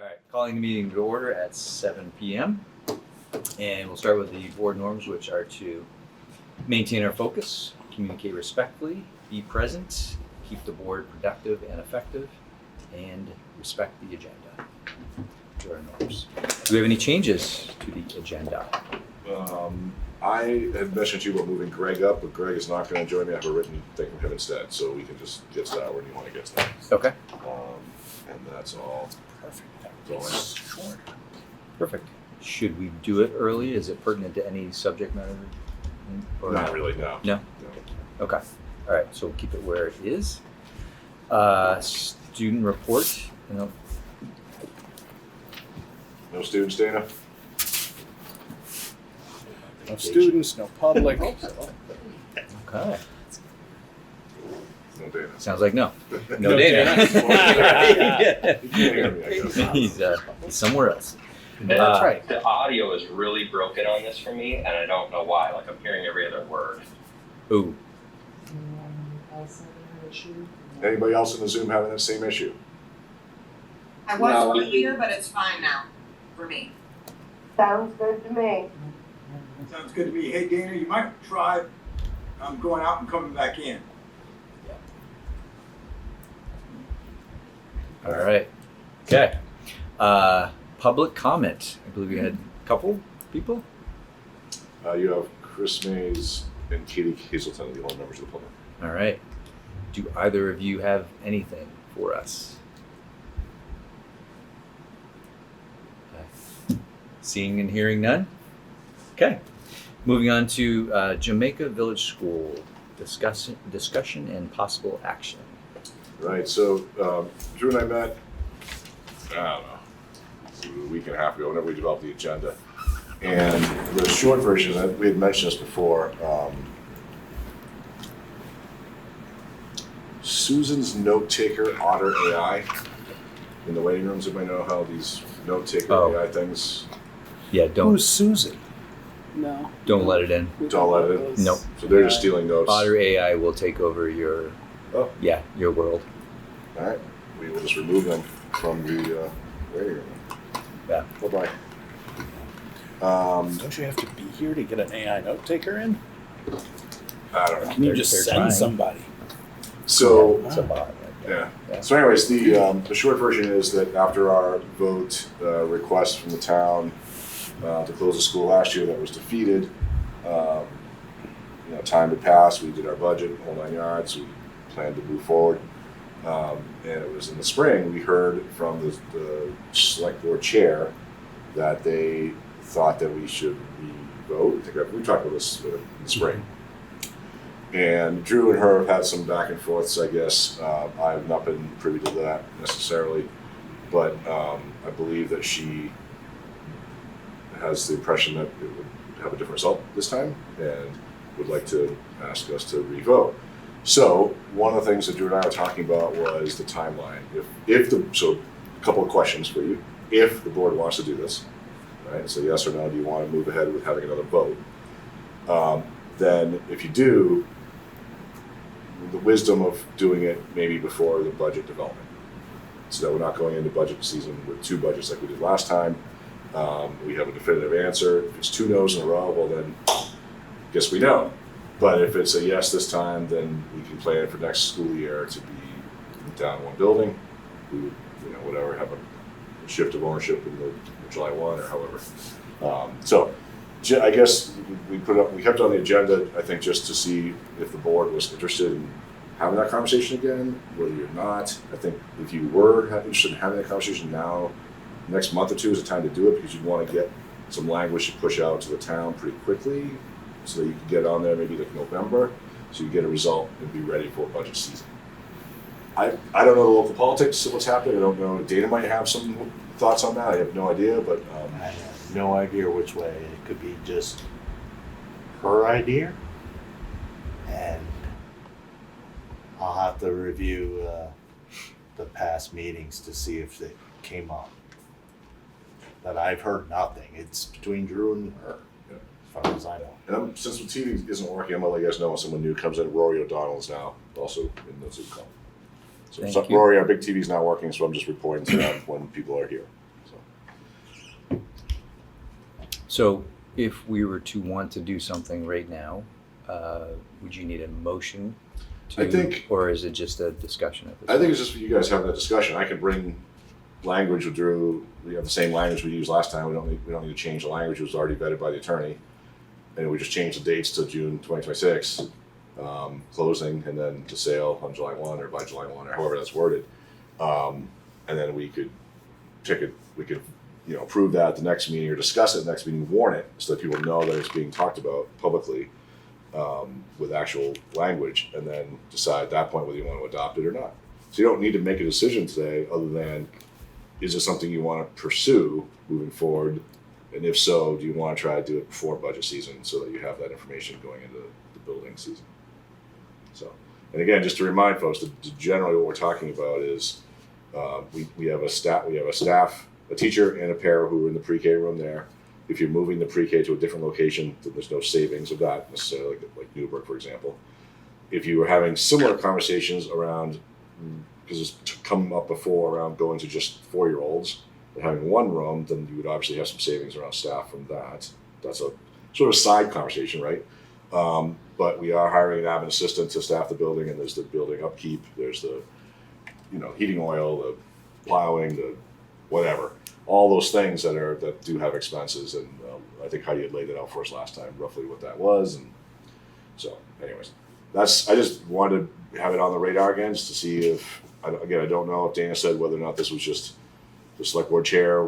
All right, calling the meeting to order at 7 p.m. And we'll start with the board norms, which are to maintain our focus, communicate respectfully, be present, keep the board productive and effective, and respect the agenda. Those are our norms. Do we have any changes to the agenda? I had mentioned to you about moving Greg up, but Greg is not going to join me. I have a written thing from him instead, so we can just get to that when you want to get to that. Okay. And that's all. Perfect. That's all I have. Perfect. Should we do it early? Is it pertinent to any subject matter? Or Not really, no. No? Okay. All right, so we'll keep it where it is. Student report. No students, Dana? No students, no public. Okay. No Dana. Sounds like no. No, No Dana. Dana. You can't hear me, I guess. He's somewhere else. That's right. The audio is really broken on this for me, and I don't know why. Like, I'm hearing every other word. Ooh. Anybody else in the Zoom having that same issue? I was earlier, but it's fine now for me. Sounds good to me. Sounds good to me. Hey, Dana, you might try going out and coming back in. All right. Okay. Public comment. I believe we had a couple people. You have Chris Mays and Katie Hazelton, the only members of the public. All right. Do either of you have anything for us? Seeing and hearing none? Okay. Moving on to Jamaica Village School discussion and possible action. Right, so Drew and I met, I don't know, a week and a half ago, whenever we developed the agenda. And the short version, we had mentioned this before, Susan's note taker, Otter AI, in the waiting rooms. Everybody know how these note taker AI things? Yeah, Who's Susan? No. don't let it in. Don't let it in? Nope. So they're just stealing notes. Otter AI will take over your your world. All right, we will just remove them from the waiting room. Yeah. Bye-bye. Don't you have to be here to get an AI note taker in? I don't know. Can you They're just send trying. somebody? So, It's a bot. yeah. Yeah. So anyways, the short version is that after our vote request from the town to close the school last year that was defeated, time had passed, we did our budget, whole 9 yards, we planned to move forward. And it was in the spring, we heard from the select board chair that they thought that we should re-vote. I think we talked about this in the spring. And Drew and her have had some back and forths, I guess. I've not been privy to that necessarily, but I believe that she has the impression that it would have a different result this time and would like to ask us to re-vote. So one of the things that Drew and I were talking about was the timeline. So a couple of questions for you. If the board wants to do this, right? So yes or no, do you want to move ahead with having another vote? Then if you do, the wisdom of doing it maybe before the budget development, so that we're not going into budget season with two budgets like we did last time. We have a definitive answer. If it's two no's in a row, well then, guess we know. But if it's a yes this time, then we can plan for next school year to be down in one building. We would, whatever, have a shift of ownership in the July 1 or however. So I guess we kept it on the agenda, I think, just to see if the board was interested in having that conversation again, whether you're not. I think if you were interested in having that conversation now, next month or two is the time to do it, because you'd want to get some language to push out to the town pretty quickly so that you can get on there maybe like November, so you get a result and be ready for budget season. I don't know the local politics of what's happening. I don't know. Dana might have some thoughts on that. I have no idea, but I have no idea which way. It could be just her idea, and I'll have to review the past meetings to see if it came up. But I've heard nothing. It's between Drew and her, as far as I know. And since the TV isn't working, I'm gonna let you guys know when someone new comes in. Rory O'Donnell is now also in the Zoom call. So Thank you. Rory, our big TV's not working, so I'm just reporting to them when people are here. So if we were to want to do something right now, would you need a motion to, I think- or is it just a discussion at this I think point? it's just for you guys having that discussion. I can bring language with Drew. We have the same language we used last time. We don't need to change the language. It was already vetted by the attorney. And we just change the dates to June 2026, closing, and then the sale on July 1 or by July 1 or however that's worded. And then we could approve that at the next meeting or discuss it at the next meeting, warn it so that people know that it's being talked about publicly with actual language, and then decide at that point whether you want to adopt it or not. So you don't need to make a decision today other than, is it something you want to pursue moving forward? And if so, do you want to try to do it before budget season so that you have that information going into the building season? So, and again, just to remind folks that generally what we're talking about is we have a teacher and a para who are in the pre-K room there. If you're moving the pre-K to a different location, then there's no savings of that necessarily, like Newburgh, for example. If you were having similar conversations around, because it's come up before around going to just 4-year-olds, but having one room, then you would obviously have some savings around staff from that. That's a sort of side conversation, right? But we are hiring an admin assistant to staff the building, and there's the building upkeep, there's the heating oil, the plowing, the whatever, all those things that do have expenses. And I think Heidi had laid it out for us last time, roughly what that was. And so, anyways, I just wanted to have it on the radar again, just to see if I don't know if Dana said whether or not this was just the select board chair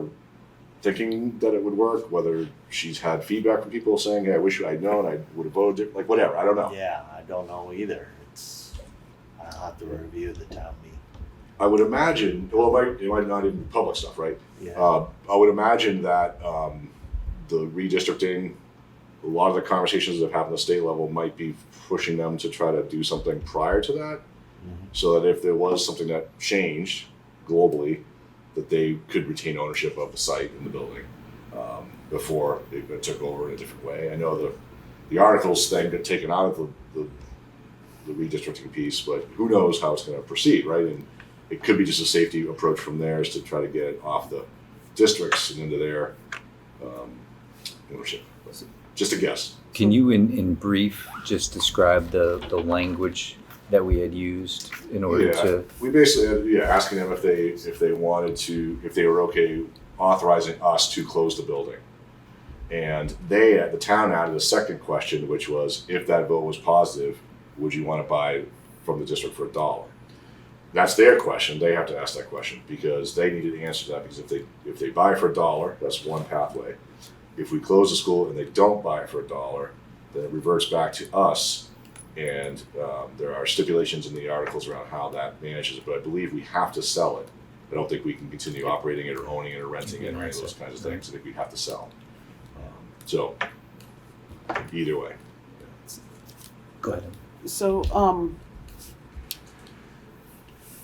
thinking that it would work, whether she's had feedback from people saying, hey, I wish I'd known, I would have voted different, like whatever, I don't know. Yeah, I don't know either. I'll have to review the town meeting. I would imagine, well, it might not even be public stuff, right? Yeah. I would imagine that the redistricting, a lot of the conversations that have happened at the state level might be pushing them to try to do something prior to that, so that if there was something that changed globally, that they could retain ownership of the site and the building before it took over in a different way. I know the articles thing got taken out of the redistricting piece, but who knows how it's going to proceed, right? And it could be just a safety approach from there is to try to get it off the districts and into their ownership. Just a guess. Can you, in brief, just describe the language that we had used in order to? We basically asking them if they wanted to, if they were okay authorizing us to close the building. And the town added a second question, which was, if that vote was positive, would you want to buy from the district for $1? That's their question. They have to ask that question because they needed to answer that, because if they buy for $1, that's one pathway. If we close the school and they don't buy it for $1, then it reverts back to us. And there are stipulations in the articles around how that manages it, but I believe we have to sell it. I don't think we can continue operating it or owning it or renting it or any of those kinds of things. I think we have to sell. So either way. Go ahead. So,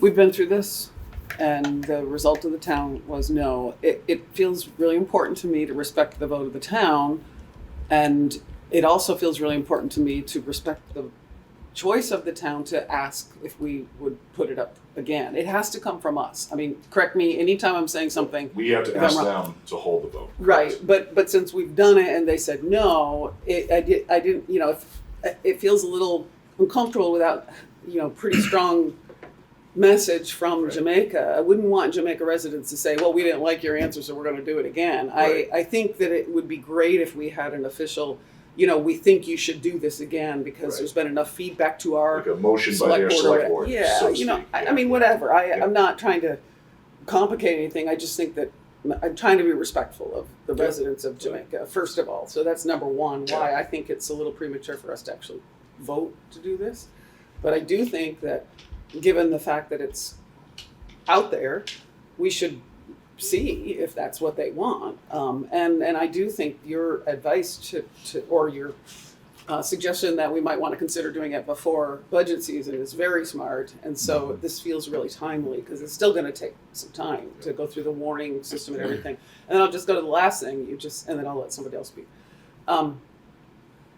we've been through this, and the result of the town was no. It feels really important to me to respect the vote of the town, and it also feels really important to me to respect the choice of the town to ask if we would put it up again. It has to come from us. I mean, correct me anytime I'm saying something. We have to if ask I'm wrong. them to hold the vote. Right, but since we've done it and they said no, I didn't. It feels a little uncomfortable without pretty strong message from Right. Jamaica. I wouldn't want Jamaica residents to say, well, we didn't like your answer, so we're going to do it again. Right. I think that it would be great if we had an official, we think you should do this again because Right. there's been enough feedback to our Like a motion by select their board. select board. Yeah, so to speak. I mean, whatever. Yeah. I'm not trying to complicate anything. I just think that I'm trying to be respectful of the Yeah. residents of Jamaica, first of all. So that's number one, why I think it's a little premature for us to actually vote to do this. But I do think that given the fact that it's out there, we should see if that's what they want. And I do think your advice to or your suggestion that we might want to consider doing it before budget season is very smart. And so this feels really timely because it's still going to take some time to go through the warning system and everything. And then I'll just go to the last thing and then I'll let somebody else speak.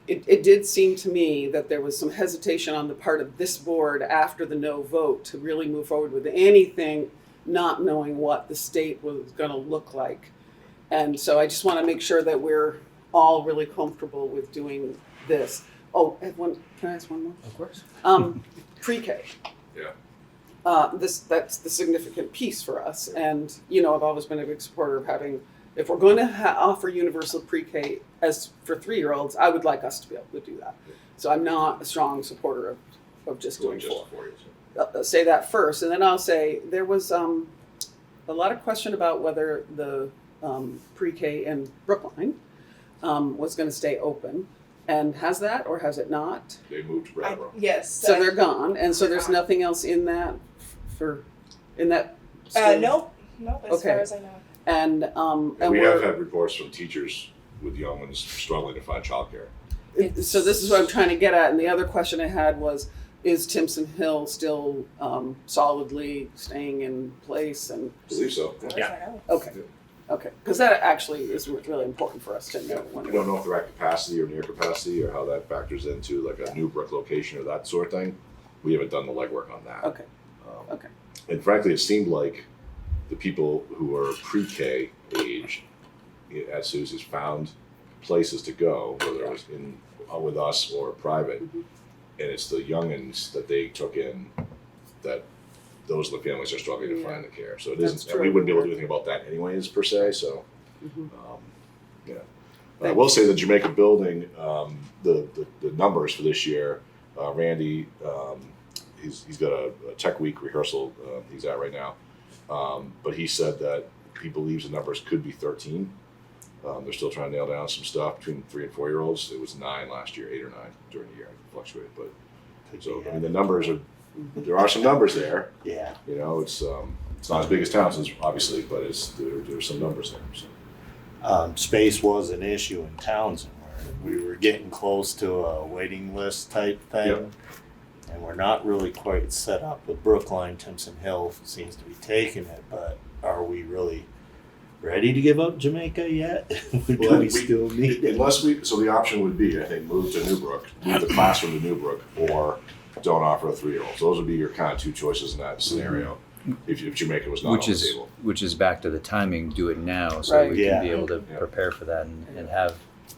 It did seem to me that there was some hesitation on the part of this board after the no vote to really move forward with anything, not knowing what the state was going to look like. And so I just want to make sure that we're all really comfortable with doing this. Oh, I have can I ask one more? Of course. Pre-K. Yeah. That's the significant piece for us. And, you know, I've always been a big supporter of having, if we're going to offer universal pre-K as for 3-year-olds, I would like us to be able to do that. So I'm not a strong supporter of just doing 4. 4 years. I'll say that first, and then I'll say there was a lot of question about whether the pre-K in Brookline was going to stay open. And has that, or has it not? They moved to Brattleboro. Yes. So they're gone, and so there's nothing else in that school? No, as Okay. far as I know. And And we have had reports from teachers with young ones struggling to find childcare. So this is what I'm trying to get at. And the other question I had was, is Timpson Hill still solidly staying in place? And I believe so. As far Yeah. as I know. okay, because that actually is really important for us to know. We don't know if they're at capacity or near capacity or how that factors into like a Newbrook location or that sort of thing. We haven't done the legwork on that. Okay. Okay. And frankly, it seemed like the people who are pre-K age at Susie's found places to go, whether it was with us or private. Mm-hmm. And it's the youngins that they took in that those are the families that are struggling to Yeah. find the care. So it That's isn't, true. and we wouldn't be able to do anything about that anyways per se. So Mhm. yeah. I will say the Jamaica building, the numbers for this year, Randy, he's got a tech week rehearsal he's at right now. But he said that he believes the numbers could be 13. They're still trying to nail down some stuff between 3 and 4 year olds. It was 9 last year, 8 or 9 during the year. It fluctuated, but so I mean the numbers are. There are some numbers there. Yeah. You know, it's not as big as Townsend's obviously, but there's some numbers there. So. Space was an issue in Townsend where we were getting close to a waiting list type thing. Yep. And we're not really quite set up with Brookline. Timpson Hill seems to be taking it, but are we really ready to give up Jamaica yet? Do we still need it? Unless so the option would be, I think, move to Newbrook, move the classroom to Newbrook, or don't offer a 3-year-old. So those would be your kind of 2 choices in that scenario. If Jamaica was not on the table. Which is back to the timing. Do it now, so Right. we Yeah. can be able to Yeah. prepare for that and have.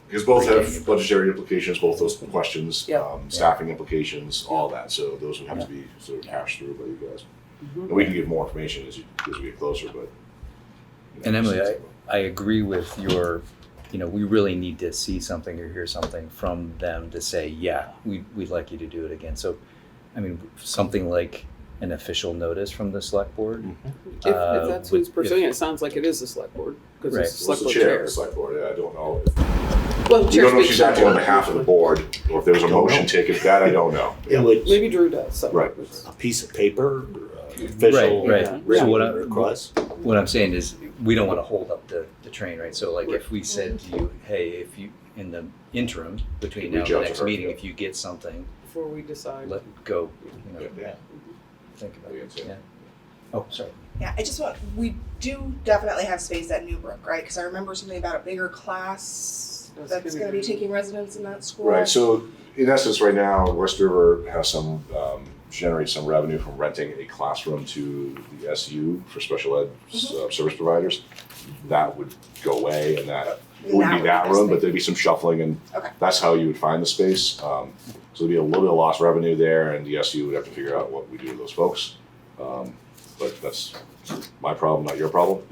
Because both have budgetary implications, both those questions, Yeah. staffing implications, all that. So those would have to be sort of hashed through by you guys. Mhm. And we can give more information as we get closer, but. And Emily, I agree with your. We really need to see something or hear something from them to say, yeah, we'd like you to do it again. So, I mean, something like an official notice from the select board. If that's who's If- pursuing it, it sounds like it is the select board because Right. it's the What's select the board chair chair. of the select board? Yeah, I don't know. Well, the We chair don't know if speaks she's for acting on board. behalf of the board, or if there was a Don't motion know. taken. That I don't know. It would, Maybe Drew does. So Right. it's- a piece of paper, official Right. Yeah. So written request. what I'm saying is we don't want to hold up the train, right? So like if we said to you, hey, if you in the interim between now and Reach the out to next her, meeting, yeah. if you get something, before we decide. let go. Yeah. Think about it. Yeah. Yeah. Oh, sorry. Yeah, we do definitely have space at Newbrook, right? Because I remember something about a bigger class that's going to be taking residence in that school. Right. So in essence, right now, West River has generates some revenue from renting a classroom to the SU for special ed service providers. That would go away, and that it wouldn't be that room, but there'd be some shuffling, and Okay. that's how you would find the space. So there'd be a little bit of lost revenue there, and the SU would have to figure out what we do with those folks. But that's my problem, not your problem.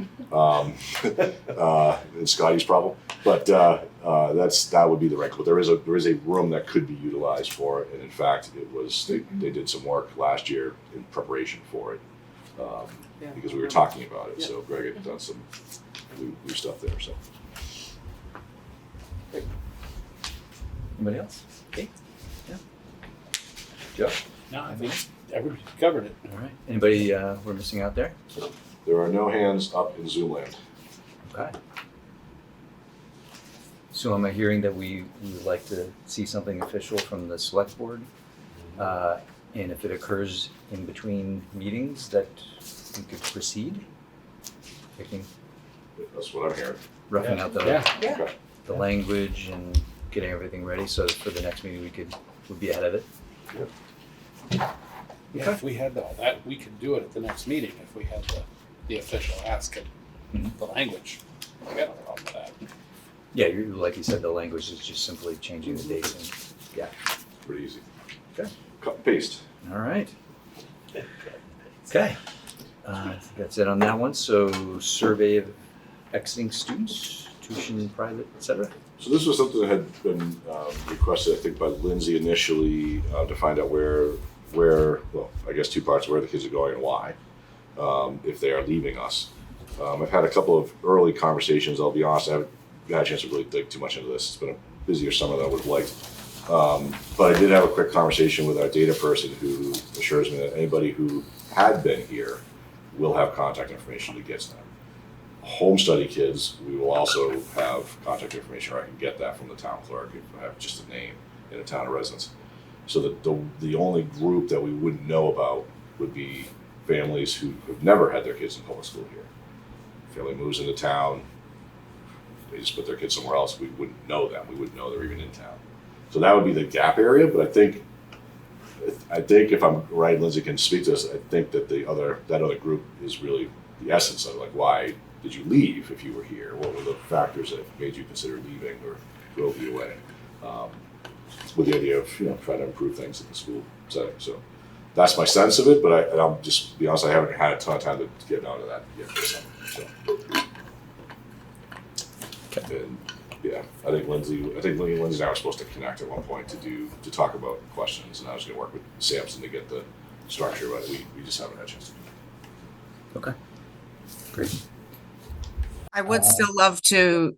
It's Scotty's problem. But that would be the right. But there is a room that could be utilized for it, and in fact, they did some work last year in preparation for it because we were talking about it. Yeah. So Greg had done some new stuff there. So Anybody else? Okay. Yeah. Joe? No, I think everybody covered it. All right. Anybody we're missing out there? there are no hands up in Zoom land. Okay. So am I hearing that we would like to see something official from the select board? And if it occurs in between meetings, that we could proceed? Picking, That's what I'm hearing. roughing out Yeah. Yeah. the language and getting everything ready so that for the next meeting we'd be ahead of it. Yeah, if we had all that, we could do it at the next meeting if we had the official ask it, Mhm. the language. I got no problem with that. Yeah, like you said, the language is just simply changing the dates. And, Pretty easy. Okay. Cut and paste. all right. Okay. I think that's it on that one. So survey of exiting students, tuition, private, etc. So this was something that had been requested, I think, by Lindsay initially to find out where, well, I guess two parts, where the kids are going and why, if they are leaving us. I've had a couple of early conversations. I'll be honest, I haven't got a chance to really dig too much into this. It's been a busier summer than I would have liked. But I did have a quick conversation with our data person who assures me that anybody who had been here will have contact information to get to them. Home study kids, we will also have contact information, or I can get that from the town clerk if I have just a name in a town of residence. So that the only group that we wouldn't know about would be families who have never had their kids in public school here. Family moves into town, they just put their kids somewhere else, we wouldn't know them, we wouldn't know they're even in town. So that would be the gap area, but I think if I'm right, Lindsay can speak to this, I think that that other group is really the essence of, like, why did you leave if you were here? What were the factors that made you consider leaving or drove you away? With the idea of trying to improve things in the school setting. So that's my sense of it, but I'll just be honest, I haven't had a ton of time to get down to that yet this summer. So. And yeah, I think Lindsay and I were supposed to connect at one point to talk about questions, and I was going to work with Samson to get the structure, but we just haven't had a chance to do it. Okay. Great. I would still love to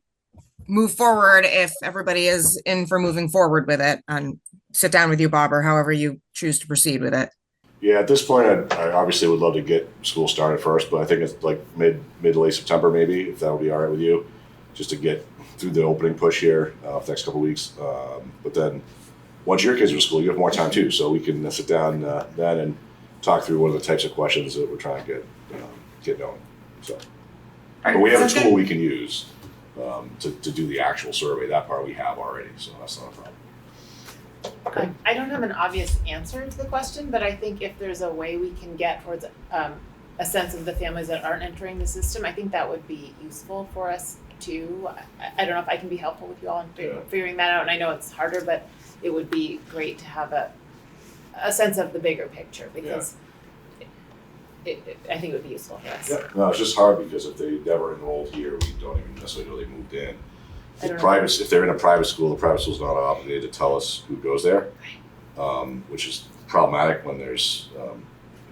move forward if everybody is in for moving forward with it, and sit down with you, Bob, or however you choose to proceed with it. Yeah, at this point, I obviously would love to get school started first, but I think it's like mid to late September maybe, if that would be all right with you, just to get through the opening push here for the next couple of weeks. But then once your kids are in school, you have more time too, so we can sit down then and talk through what are the types of questions that we're trying to get going. So, but we have a tool we can use to do the actual survey. That part we have already, so that's not a problem. I don't have an obvious answer to the question, but I think if there's a way we can get towards a sense of the families that aren't entering the system, I think that would be useful for us too. I don't know if I can be helpful with you all in figuring that out, and I know it's harder, but it would be great to have a sense of the bigger picture, because I think it would be useful for us. Yeah, no, it's just hard because if they never enrolled here, we don't even necessarily know they moved in. If they're in a private school, the private school's not obligated to tell us who goes there, which is problematic when there's,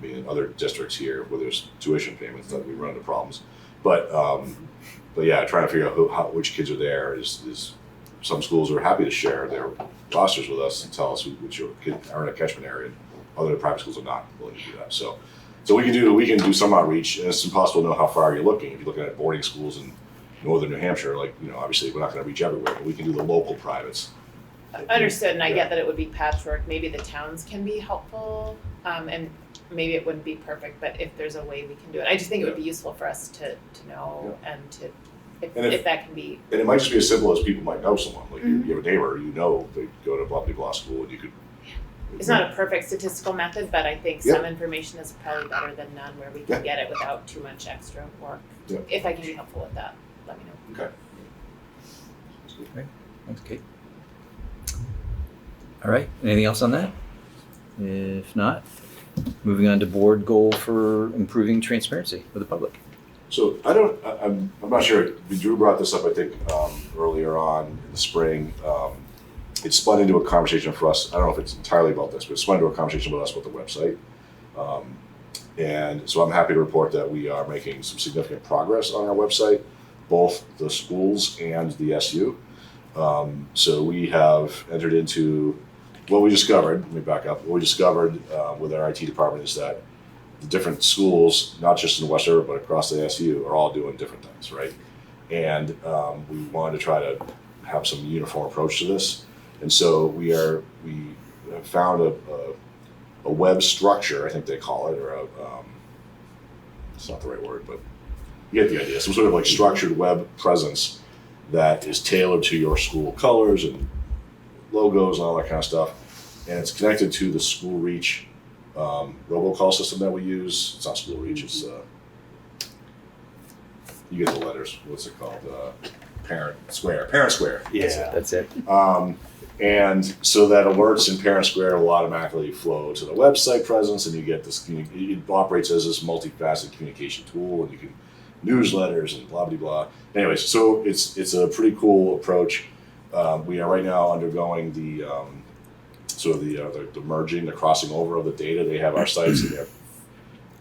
in other districts here where there's tuition payments that we run into problems. But yeah, trying to figure out which kids are there is some schools are happy to share their rosters with us and tell us which kids are in a catchment area, and other private schools are not willing to do that. So we can do some outreach, and it's impossible to know how far you're looking. If you're looking at boarding schools in northern New Hampshire, obviously we're not going to reach everywhere, but we can do the local privates. Understood, and I get that it would be patchwork. Maybe the towns can be helpful, and maybe it wouldn't be perfect, but if there's a way we can do it, I just think it would be useful for us to know and to if that can be. And it might just be as simple as people might know someone. Like you have a neighbor, they go to blah school, and you could. It's not a perfect statistical method, but I think some information is probably better than none, where we can get it without too much extra work. Yeah. If I can be helpful with that, let me know. Okay. Great. Thanks, Kate. All right. Anything else on that? If not, moving on to board goal for improving transparency with the public. So I'm not sure. Drew brought this up, I think, earlier on in the spring. It spun into a conversation for us. I don't know if it's entirely about this, but it spun into a conversation with us about the website. And so I'm happy to report that we are making some significant progress on our website, both the schools and the SU. So we have entered into what we discovered. Let me back up. What we discovered with our IT department is that the different schools, not just in West River, but across the SU, are all doing different things, right? And we wanted to try to have some uniform approach to this. And so we have found a web structure, I think they call it, or it's not the right word, but you get the idea. Some sort of like structured web presence that is tailored to your school colors and logos and all that kind of stuff. And it's connected to the School Reach robocall system that we use. It's not School Reach, it's, you get the letters, what's it called? Parent Square. Yeah. That's it. And so that alerts in Parent Square will automatically flow to the website presence, and you get this. It operates as this multifaceted communication tool, and you can newsletters and blah blah blah. Anyways, so it's a pretty cool approach. We are right now undergoing the the merging, the crossing over of the data. They have our sites, and they're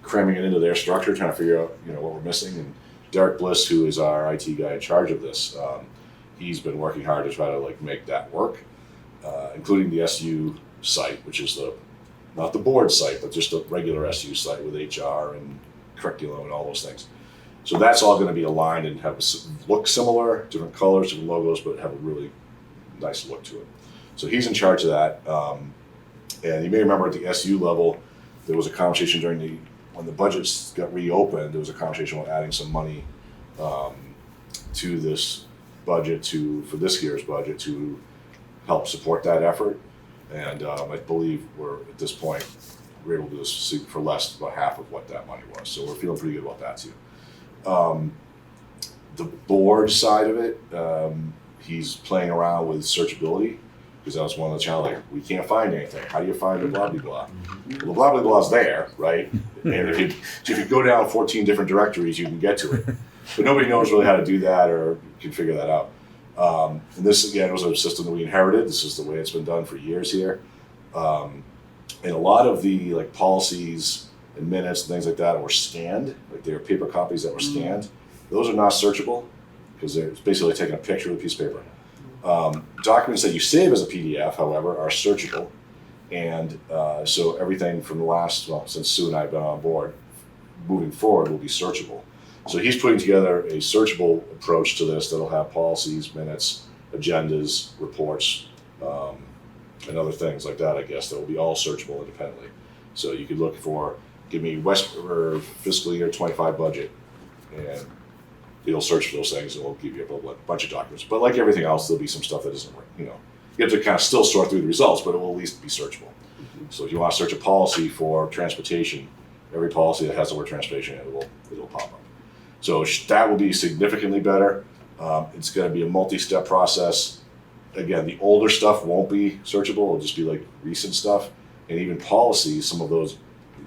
cramming it into their structure, trying to figure out what we're missing. And Derek Bliss, who is our IT guy in charge of this, he's been working hard to try to make that work. Including the SU site, which is not the board site, but just a regular SU site with HR and curriculum and all those things. So that's all going to be aligned and look similar, different colors, different logos, but have a really nice look to it. So he's in charge of that. And you may remember at the SU level, there was a conversation when the budgets got reopened, there was a conversation about adding some money to this budget for this year's budget to help support that effort, and I believe we're at this point we're able to do this for less, about half of what that money was. So we're feeling pretty good about that too. The board side of it, he's playing around with searchability because that was one of the challenges. We can't find anything. How do you find the blah blah blah? Well, the blah blah blah is there, right? And if you go down 14 different directories, you can get to it, but nobody knows really how to do that or can figure that out. And this again was a system that we inherited. This is the way it's been done for years here. And a lot of the policies and minutes and things like that were scanned, they were paper copies that were scanned. Those are not searchable because it's basically taking a picture of a piece of paper. Documents that you save as a PDF, however, are searchable. And so everything from since Sue and I have been on board, moving forward will be searchable. So he's putting together a searchable approach to this that'll have policies, minutes, agendas, reports, and other things like that, I guess, that will be all searchable independently. So you could look for, give me fiscal year 25 budget, and it'll search for those things and it'll give you a bunch of documents. But like everything else, there'll be some stuff that isn't, you have to kind of still sort through the results, but it will at least be searchable. So if you want to search a policy for transportation, every policy that has the word transportation, it'll pop up. So that will be significantly better. It's going to be a multi-step process. Again, the older stuff won't be searchable. It'll just be recent stuff. And even policies, some of those,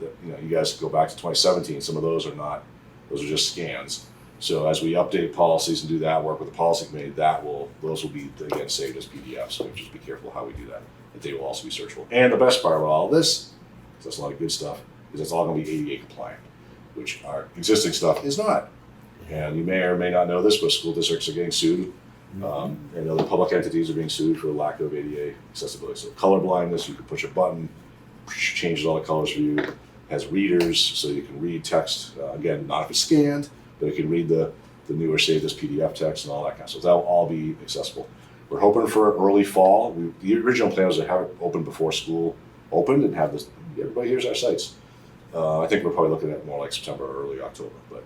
you guys go back to 2017, some of those are not, those are just scans. So as we update policies and do that work with the policy committee, those will be, again, saved as PDFs. So just be careful how we do that. But they will also be searchable. And the best part about all this, because that's a lot of good stuff, is it's all going to be ADA compliant, which our existing stuff is not. And you may or may not know this, but school districts are getting sued. And other public entities are being sued for lack of ADA accessibility. So color blindness, you can push a button, changes all the colors for you. It has readers, so you can read text. Again, not if it's scanned, but it can read the newer saved as PDF text and all that kind of stuff. So that'll all be accessible. We're hoping for early fall. The original plan was to have it open before school opened and have this. Everybody here's our sites. I think we're probably looking at more like September or early October, but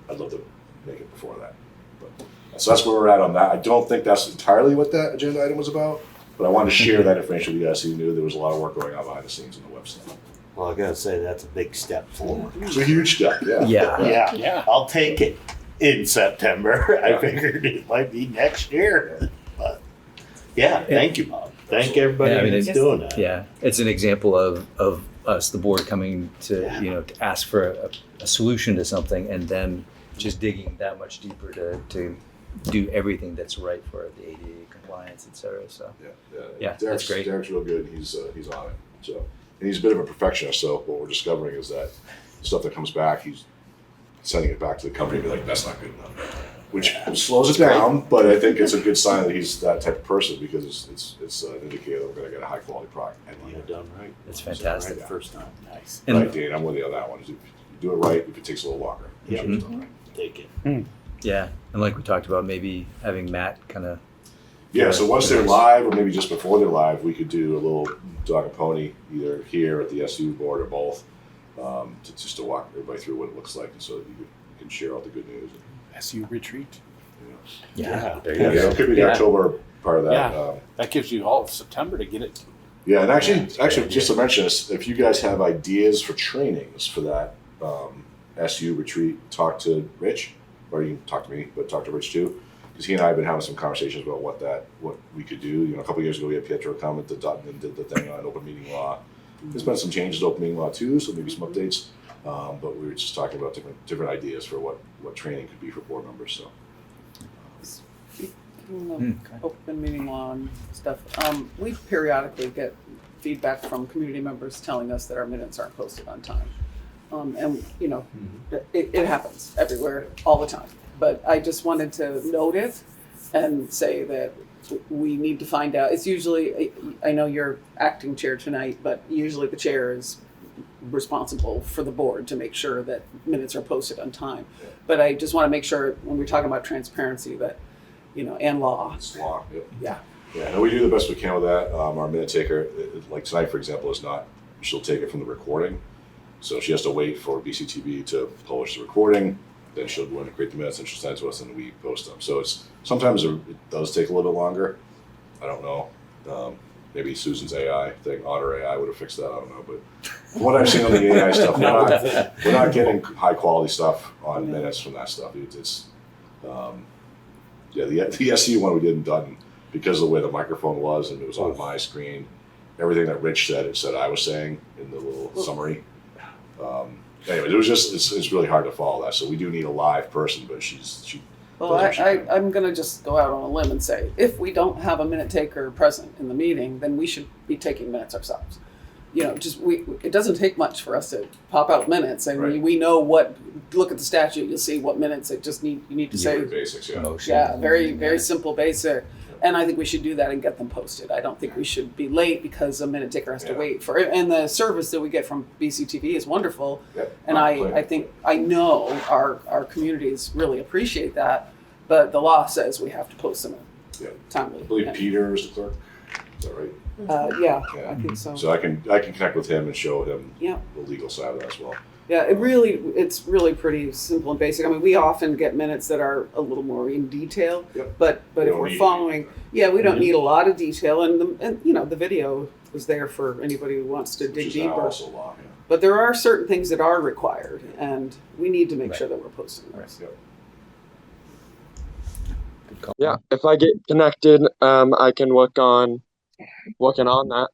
I'd love to make it before that. So that's where we're at on that. I don't think that's entirely what that agenda item was about, but I wanted to share that information with you guys so you knew there was a lot of work going on behind the scenes on the website. Well, I gotta say that's a big step forward. It's a huge step, yeah. Yeah. I'll take it in September. I figured it might be next year, but thank you, Bob. Thank everybody that's doing that. Yeah, it's an example of us, the board, coming to to ask for a solution to something, and then just digging that much deeper to do everything that's right for the ADA compliance, et cetera. So that's great. Derek's real good. He's on it. So, and he's a bit of a perfectionist. So what we're discovering is that stuff that comes back, he's sending it back to the company and be like, "That's not good enough," which slows it down. But I think it's a good sign that he's that type of person because it's an indicator that we're going to get a high quality product. And you've done right. It's fantastic. Right the first time. Nice. And right, Dane, I'm with you on that one. If you do it right, if it takes a little longer, yeah, it's done right. Take it. Yeah, and like we talked about, maybe having Matt kind of. Yeah, so once they're live, or maybe just before they're live, we could do a little dog and pony, either here at the SU board or both, to walk everybody through what it looks like, and so you can share all the good news. SU retreat. Yeah, there Yeah, it could be the October part of that. Yeah. That gives you all of September to get it. Yeah, and actually, just to mention this, if you guys have ideas for trainings for that SU retreat, talk to Rich, or you can talk to me, but talk to Rich too. because he and I have been having some conversations about what we could do. You know, a couple of years ago we had Pietro come to Dutton and did the thing on open meeting law. There's been some changes to open meeting law too, so maybe some updates. But we were just talking about different ideas for what training could be for board members. So. Open meeting law and stuff. We periodically get feedback from community members telling us that our minutes aren't posted on time. And you know, it happens everywhere all the time. But I just wanted to note it and say that we need to find out. It's usually, I know you're acting chair tonight, but usually the chair is responsible for the board to make sure that minutes are posted on time. But I just want to make sure when we're talking about transparency that, you know, and law. It's law. Yep. Yeah. Yeah, no, we do the best we can with that. Our minute taker, like tonight, for example, is not. She'll take it from the recording, so she has to wait for BCTV to publish the recording. Then she'll go in and create the minutes, and she'll send it to us, and we post them. So it's sometimes it does take a little bit longer. I don't know. Maybe Susan's AI thing, Otter AI, would have fixed that. I don't know, but from what I've seen on the AI stuff, we're not getting high quality stuff on minutes from that stuff. It's the SU one we did in Dutton, because of the way the microphone was and it was on my screen, everything that Rich said, it said I was saying in the little summary. Anyway, it was just, it's really hard to follow that. So we do need a live person, but she Well, I'm going to just go out on a limb and say, if we don't have a minute taker present in the meeting, then we should be taking minutes ourselves. You know, it doesn't take much for us to pop out minutes, and Right. we know look at the statute, you'll see what minutes you need to say. Basics, yeah. Motion. Yeah, very simple, basic. And I think we should do that and get them posted. I don't think we should be late because a minute taker has to wait for it. And the service that we get from BCTV is wonderful. Yep. And I know our communities really appreciate that, but the law says we have to post them timely. I believe Peter is the clerk. Is that right? Yeah, I think so. So I can connect with him and show him Yeah. the legal side of that as well. Yeah, it's really pretty simple and basic. I mean, we often get minutes that are a little more in detail, but if don't we're need following, we don't need a lot of detail, and you know, the video is there for anybody who wants to dig Which is now deeper. also law, yeah. But there are certain things that are required, and we need to make sure that we're posting those. Yep. Yeah, if I get connected, I can work on that.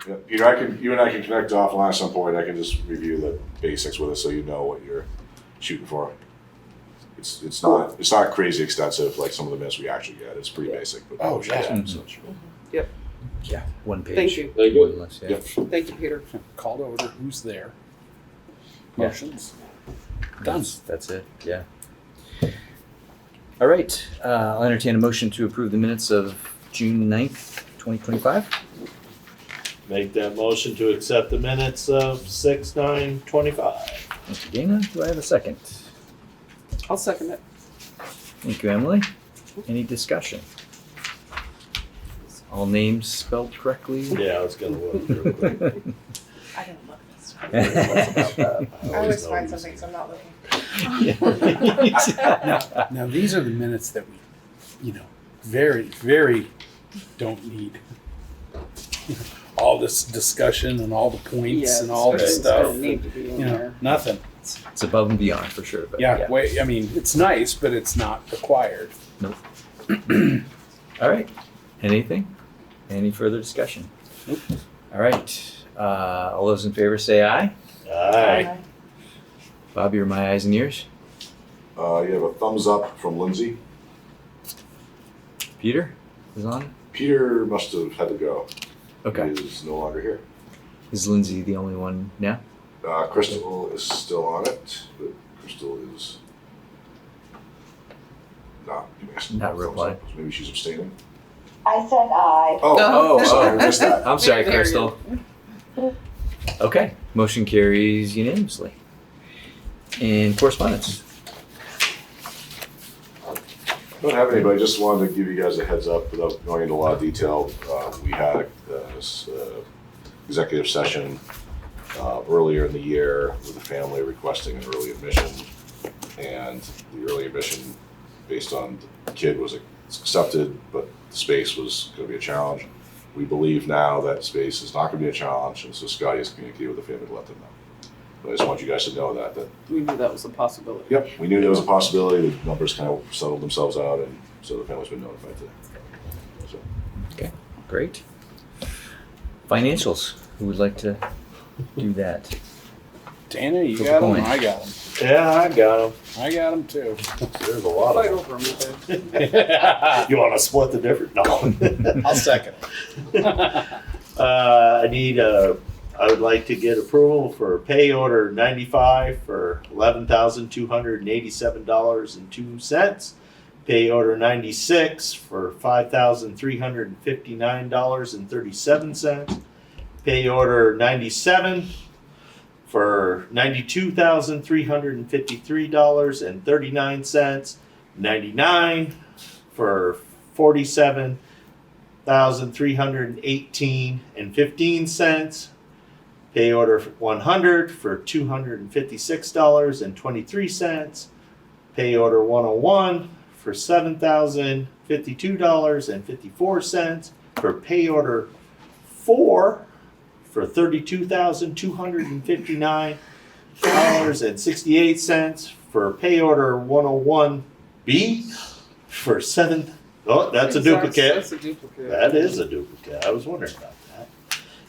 Yeah, Peter, you and I can connect offline at some point. I can just review the basics with us so you know what you're shooting for. It's not crazy extensive like some of the minutes we actually get. It's pretty basic. But Yep. Yeah, one page. Thank you. More than less, yeah. Thank you, Peter. Call to order. Who's there? Yeah. Motions. Done. That's it, yeah. All right, I'll entertain a motion to approve the minutes of June 9th, 2025. Make that motion to accept the minutes of 6/9/25. Thank you, Dana. Do I have a second? I'll second it. Thank you, Emily. Any discussion? All names spelled correctly? Yeah, I was gonna look real quick. I didn't look this time. I always find something, so I'm not looking. Now these are the minutes that we, very, very don't need. All this discussion and all the points and all this stuff. Don't need to be in there. Nothing. It's above and beyond for sure. But Yeah, wait, I mean, it's nice, but it's not required. Nope. All right. Anything? Any further discussion? Nope. All right. All those in favor say aye. Aye. Bob, you're my eyes and ears. You have a thumbs up from Lindsay. Peter is on. Peter must have had to go. Okay. He is no longer here. Is Lindsay the only one now? Crystal is still on it, but Crystal is not replying. Maybe she's abstaining. I said aye. Oh, sorry, I missed that. I'm sorry, There you Crystal. Okay. Motion carries unanimously. And correspondence. I don't have anybody. I just wanted to give you guys a heads up without going into a lot of detail. We had this executive session earlier in the year with a family requesting an early admission, and the early admission based on the kid was accepted, but the space was going to be a challenge. We believe now that space is not going to be a challenge, and so Scotty has communicated with the family to let them know. But I just want you guys to know that We knew that was a possibility. yep, we knew there was a possibility. The numbers kind of settled themselves out, and so the family's been notified today. So. Okay, great. Financials. Who would like to do that? Dana, you Flip got a them? coin. I got them. Yeah, I got them. I got them too. There's a lot Fight of over them. them. You want to split the difference? No. I'll second. I would like to get approval for pay order 95 for $11,287.02. Pay order 96 for $5,359.37. Pay order 97 for $92,353.39. 99 for $47,318.15. Pay order 100 for $256.23. Pay order 101 for $7,052.54. For pay order 4 for $32,259.68. For pay order 101B for that's a duplicate. That's a duplicate. That is a duplicate. I was wondering about that.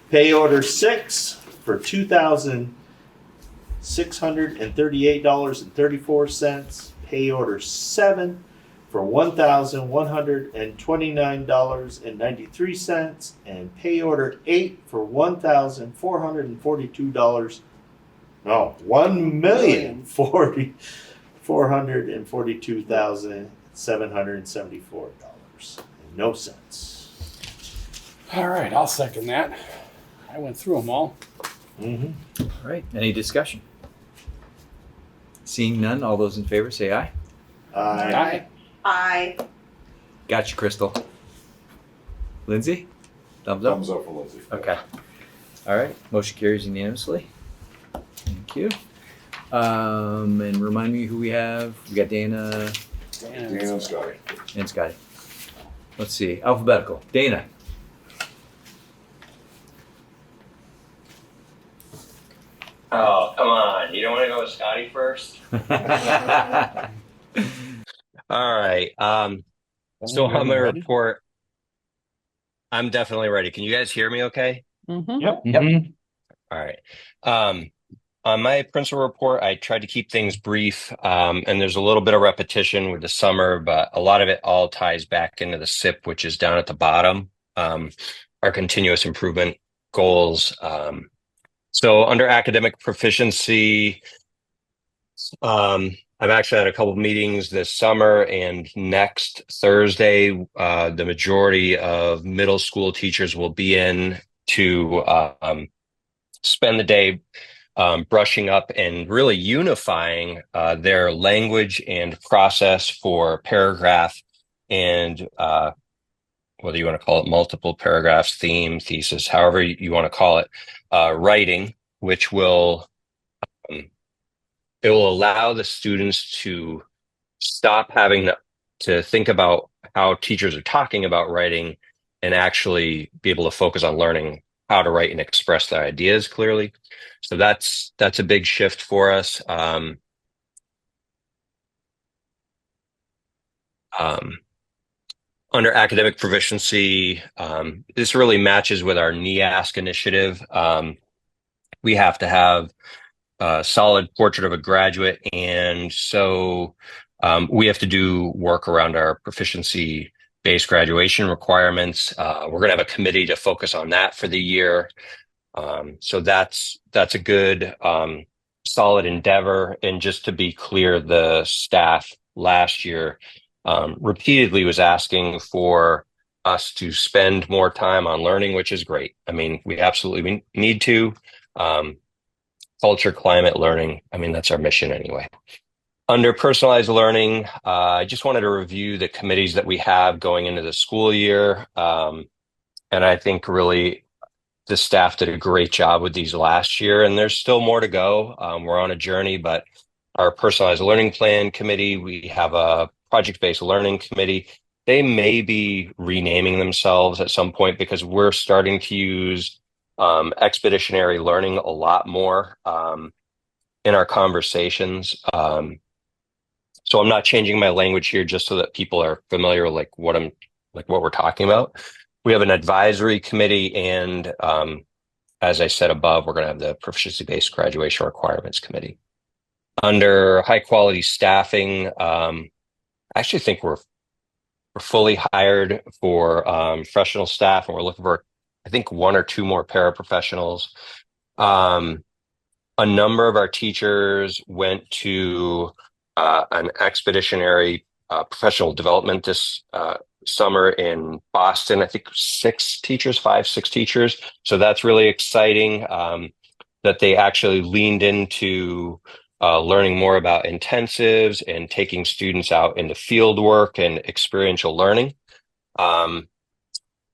Pay order 6 for $2,638.34. Pay order 7 for $1,129.93. And pay order 8 for $1,442. No, $1,442,774. No cents. All right, I'll second that. I went through them all. Mm-hmm. All right, any discussion? Seeing none, all those in favor say aye. Aye. I. Gotcha, Crystal. Lindsay? Thumbs up? Thumbs up for Lindsay. Okay. All right, motion carries unanimously. Thank you. And remind me who we have. We got Dana Dan and Scotty. and Scotty. Let's see, alphabetical. Dana. Oh, come on. You don't want to go with Scotty first? All right. So on my report, I'm definitely ready. Can you guys hear me okay? Mm-hmm. Yep. All right. On my principal report, I tried to keep things brief, and there's a little bit of repetition with the summer, but a lot of it all ties back into the SIP, which is down at the bottom, our continuous improvement goals. So under academic proficiency, I've actually had a couple of meetings this summer, and next Thursday, the majority of middle school teachers will be in to spend the day brushing up and really unifying their language and process for paragraph and whether you want to call it multiple paragraphs, theme, thesis, however you want to call it, writing, which will it will allow the students to stop having to think about how teachers are talking about writing and actually be able to focus on learning how to write and express their ideas clearly. So that's a big shift for us. Under academic proficiency, this really matches with our NEASC initiative. We have to have a solid portrait of a graduate, and so we have to do work around our proficiency-based graduation requirements. We're going to have a committee to focus on that for the year. So that's a good, solid endeavor. And just to be clear, the staff last year repeatedly was asking for us to spend more time on learning, which is great. I mean, we absolutely need to. Culture, climate, learning. I mean, that's our mission anyway. Under personalized learning, I just wanted to review the committees that we have going into the school year. And I think really the staff did a great job with these last year, and there's still more to go. We're on a journey, but our personalized learning plan committee, we have a project-based learning committee. They may be renaming themselves at some point because we're starting to use expeditionary learning a lot more. in our conversations. So I'm not changing my language here just so that people are familiar with what we're talking about. We have an advisory committee, and as I said above, we're going to have the proficiency-based graduation requirements committee. Under high quality staffing, I actually think we're fully hired for professional staff, and we're looking for, I think, 1 or 2 more paraprofessionals. A number of our teachers went to an expeditionary professional development this summer in Boston. I think 6 teachers. So that's really exciting that they actually leaned into learning more about intensives and taking students out into field work and experiential learning.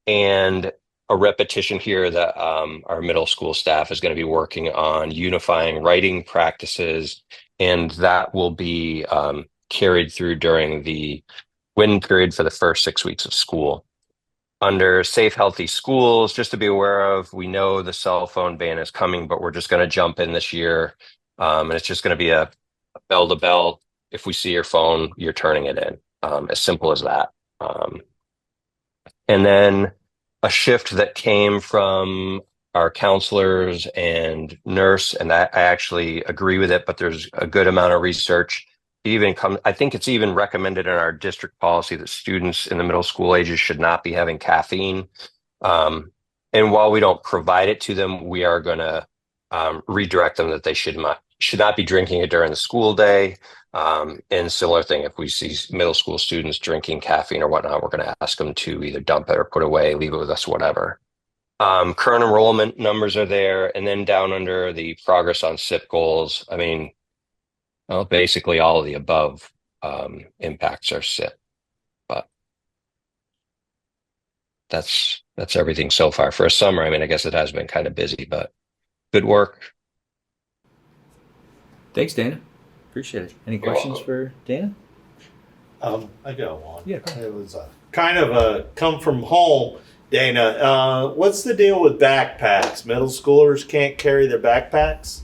And a repetition here that our middle school staff is going to be working on unifying writing practices, and that will be carried through during the WIN period for the first 6 weeks of school. Under Safe, Healthy Schools, just to be aware of, we know the cell phone ban is coming, but we're just going to jump in this year. And it's just going to be a bell to bell. If we see your phone, you're turning it in. As simple as that. And then a shift that came from our counselors and nurse, and I actually agree with it, but there's a good amount of research. I think it's even recommended in our district policy that students in the middle school ages should not be having caffeine. And while we don't provide it to them, we are going to redirect them that they should not be drinking it during the school day. And similar thing, if we see middle school students drinking caffeine or whatnot, we're going to ask them to either dump it or put away, leave it with us, whatever. Current enrollment numbers are there. And then down under the progress on SIP goals, I mean, well, basically all of the above impacts our SIP. But that's everything so far for a summer. I mean, I guess it has been kind of busy, but good work. Thanks, Dana. Appreciate it. Any questions for Dana? I got one. Yeah. It was kind of a come from home, Dana. What's the deal with backpacks? Middle schoolers can't carry their backpacks?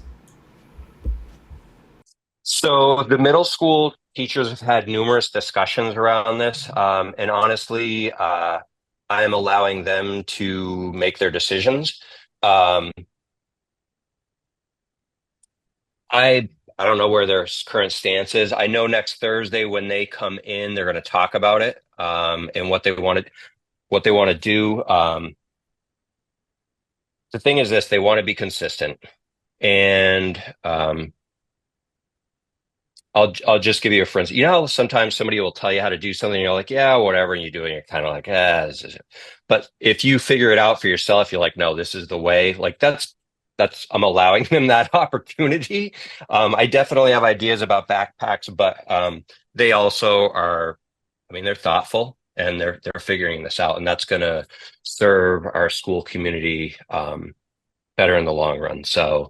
So the middle school teachers have had numerous discussions around this. And honestly, I am allowing them to make their decisions. I don't know where their current stance is. I know next Thursday when they come in, they're going to talk about it and what they want to do. The thing is this: they want to be consistent, and I'll just give you a for instance. You know how sometimes somebody will tell you how to do something, and you're like, yeah, whatever, and you do it, and you're kind of like, this is it. But if you figure it out for yourself, you're like, no, this is the way. Like that's I'm allowing them that opportunity. I definitely have ideas about backpacks, but they also are, I mean, they're thoughtful and they're figuring this out, and that's going to serve our school community better in the long run. So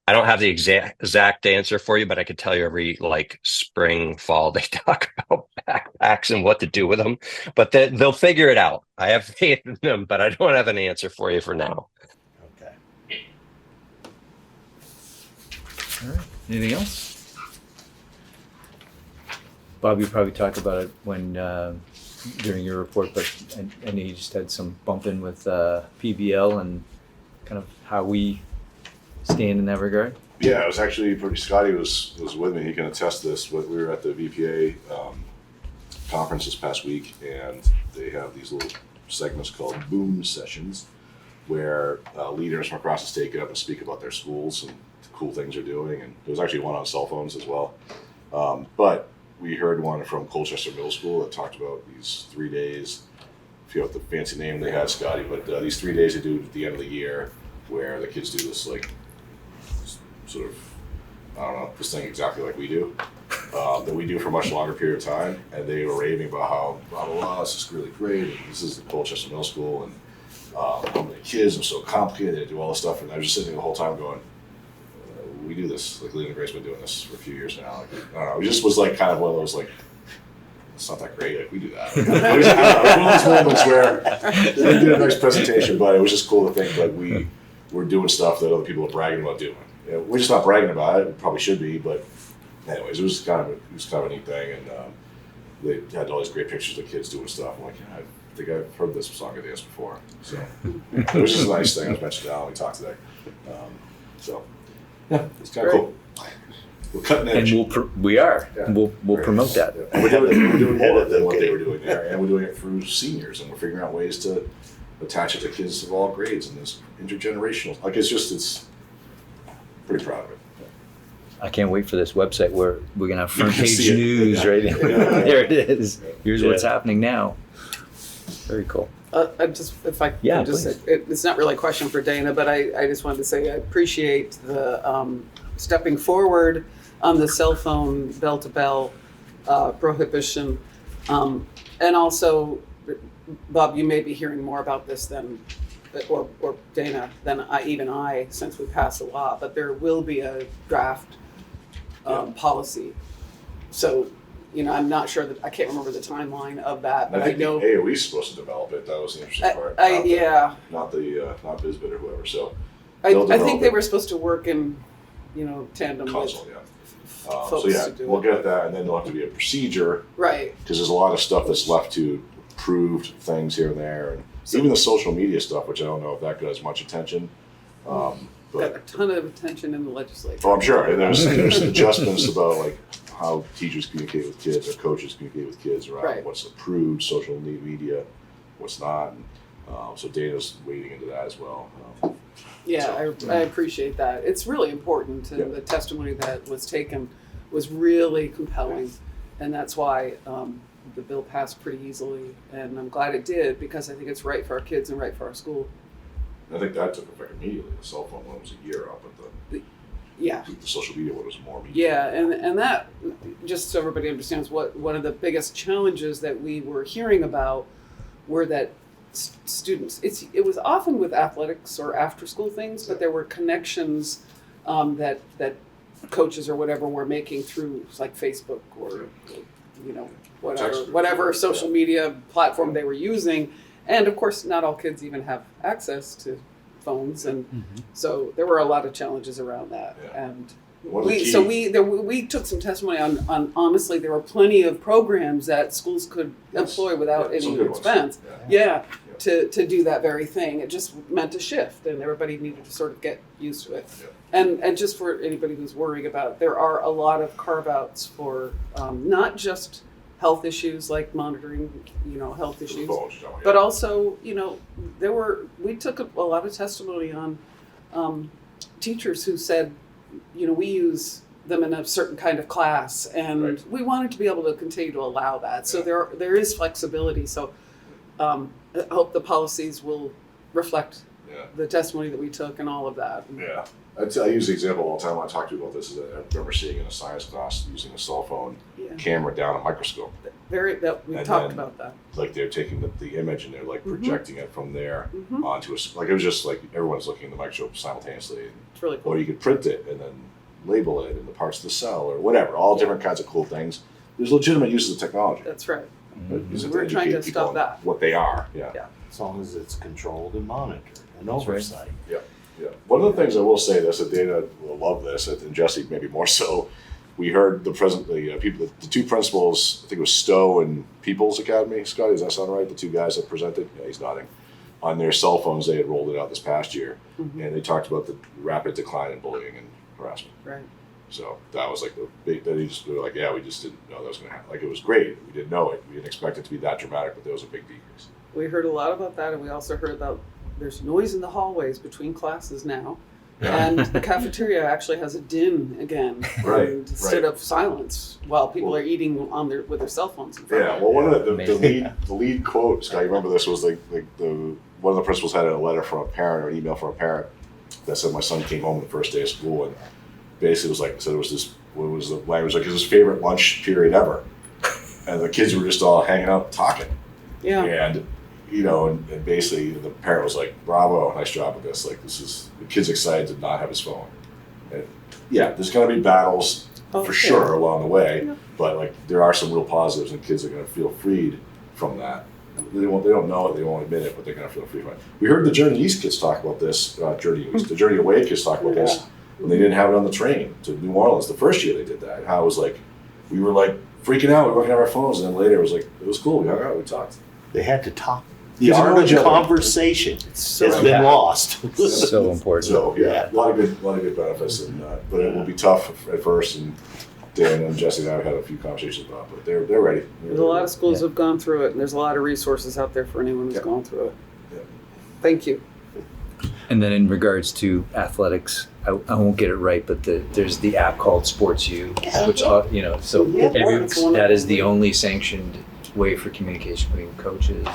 I don't have the exact answer for you, but I could tell you every spring, fall, they talk about backpacks and what to do with them, but they'll figure it out. I have faith in them, but I don't have an answer for you for now. All right. Anything else? Bob, you probably talked about it when during your report, but I know you just had some bumping with PBL and kind of how we stand in that regard. Yeah, it was actually pretty. Scotty was with me. He can attest to this. But we were at the VPA conference this past week, and they have these little segments called boom sessions, where leaders from across the state get up and speak about their schools and cool things they're doing, and there was actually one on cell phones as well. But we heard one from Colchester Middle School that talked about these 3 days. I forget what the fancy name they had, Scotty, but these 3 days they do at the end of the year, where the kids do this sort of, I don't know, this thing exactly like we do, that we do for a much longer period of time. And they were raving about how blah blah blah, this is really great. And this is the Colchester Middle School, and how many kids are so complicated. They do all this stuff, and I was just sitting the whole time going, we do this. Like, Lee and Grace have been doing this for a few years now. Like, I don't know. It just was kind of one of those it's not that great. We do that. It was one of those moments where they did a nice presentation, but it was just cool to think we're doing stuff that other people are bragging about doing. we're just not bragging about it. We probably should be, but anyways, it was kind of a neat thing, and they had all these great pictures of kids doing stuff. I'm like, yeah, I think I've heard this song and dance before. So it was just a nice thing. I was mentioned Alan, we talked today. So yeah, it's kind of cool. We're cutting edge. And we are. Yeah. We'll promote that. Yeah. And we're doing more than what they were doing there, and we're doing it through seniors, and we're figuring out ways to attach it to kids of all grades and this intergenerational. Like it's pretty proud of it. I can't wait for this website where we're gonna have front page See it. news, Yeah. right? Yeah. There it is. Here's Yeah. what's happening now. Very cool. I just, if I Yeah, could just, please. it's not really a question for Dana, but I just wanted to say I appreciate the stepping forward on the cell phone bell-to-bell prohibition. And also, Bob, you may be hearing more about this than, or Dana, than I, since we passed the law, but there will be a draft policy. So, I'm not sure that, I can't remember the timeline of that, but I I think know. the AOE's supposed to develop it. That was the interesting part. Not BizBit or whoever. So I think they were supposed to work in, tandem console, with so folks yeah, to do we'll it. get that, and then there'll have to be a procedure. Right. Because there's a lot of stuff that's left to approved things here and there, and even the social media stuff, which I don't know if that got as much attention. Got a But ton of attention in the legislature. I'm sure. And there's adjustments about like how teachers communicate with kids or coaches communicate with kids around Right. what's approved social media, what's not. And, so Dana's wading into that as well. Yeah, I appreciate that. It's really important, and Yeah. the testimony that was taken was really compelling, and that's why the bill passed pretty easily, and I'm glad it did, because I think it's right for our kids and right for our school. I think that took effect immediately. The cell phone one was a year up, but Yeah. the social media one was more immediate. Yeah, and that, just so everybody understands, one of the biggest challenges that we were hearing about were that students, it was often with athletics or after school things, but there were connections that coaches or whatever were making through like Facebook or whatever social media platform they were using, and of course not all kids even have access to phones, and so there were a lot of challenges around that. Yeah. And One of the we took some testimony on honestly there were plenty of programs that schools could employ without Yeah, some any good ones. expense. Yeah. To do that very thing. It just meant a shift, and everybody needed to sort of get used to it. Yeah. And just for anybody who's worrying about it, there are a lot of carve-outs for not just health issues like monitoring, health issues, Phones, yeah. but also, we took a lot of testimony on teachers who said, we use them in a certain kind of class, and Right. we wanted to be able to continue to allow that. So there is flexibility. So I hope the policies will reflect Yeah. the testimony that we took and all of that. Yeah. I use the example all the time when I talk to you about this. Is that I remember seeing in a science class using a cell phone Yeah. camera down a microscope. We And talked then, about that. Like they're taking the image and they're like projecting it from there Mhm. onto like it was just like everyone's looking at the microscope simultaneously. It's really cool. Or you could print it and then label it in the parts of the cell or whatever. All different kinds of cool things. There's legitimate uses of technology. That's right. But use it We're trying to educate people stop on that. what they are. Yeah. Yeah. As long as it's controlled and monitored and That's right. oversight. Yeah. One of the things I will say this, that Dana will love this, and Jesse maybe more so. We heard the two principals. I think it was Stowe and People's Academy. Scotty, does that sound right? The two guys that presented. Yeah, he's nodding. On their cell phones, they had rolled it out this past year, Mhm. and they talked about the rapid decline in bullying and harassment. Right. So that was like the big. They were like, yeah, we just didn't know that was going to happen. Like it was great. We didn't know it. We didn't expect it to be that dramatic, but there was a big decrease. We heard a lot about that, and we also heard about there's noise in the hallways between classes now. And the cafeteria actually has a din again, Right, and instead of silence while people are eating with their cell phones. In front Yeah, of well, them. one of the lead quote, Scott, you remember this was one of the principals had a letter from a parent or an email from a parent that said my son came home the first day of school and basically said it was this, what was the language, like it was his favorite lunch period ever, and the kids were just all hanging out talking. Yeah. And and basically the parent was like, "Bravo, nice job with this. Like the kid's excited to not have his phone." And yeah, there's gonna be battles for sure along the way, Yeah. but like there are some real positives, and kids are gonna feel freed from that. They don't know it, they won't admit it, but they're gonna feel free from it. We heard the Journey East kids talk about this. The Journey Away kids talk about this. when they didn't have it on the train to New Orleans the first year they did that. How it was like, we were like freaking out. We were looking at our phones, and then later it was like, it was cool. We hung out, we talked. They had to talk. The Get to know art each of other. conversation So has been lost. So important. So yeah, a lot of good benefits, and but it will be tough at first. And Dan and Jesse and I had a few conversations about, it, but they're ready. There's a lot of schools have gone through it, and there's a lot of resources out there for anyone who's gone through it. Yeah. Thank you. And then in regards to athletics, I won't get it right, but there's the app called Sports U, which so Yeah, that's one of that is them. the only sanctioned way for communication between coaches,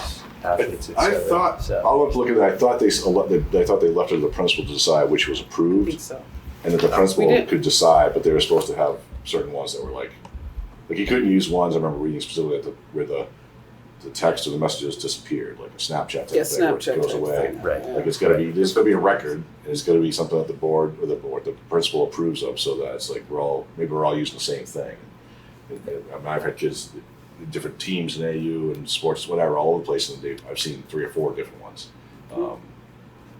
athletes, I etc. thought So. I'll have to look at that. I thought they left it to the principal to decide which was I think approved, so. and that the principal We did. could decide. But they were supposed to have certain ones that were like you couldn't use ones. I remember reading specifically where the text or the messages disappeared, like a Snapchat type Yeah, thing, where it Snapchat goes type away. thing. Right. Yeah. Like it's got to be a record, and it's got to be something that the board or the principal approves of, so that it's like we're all using the same thing. I mean, I've had kids, in different teams in AU and sports, whatever, all over the place, and I've seen 3 or 4 different ones, and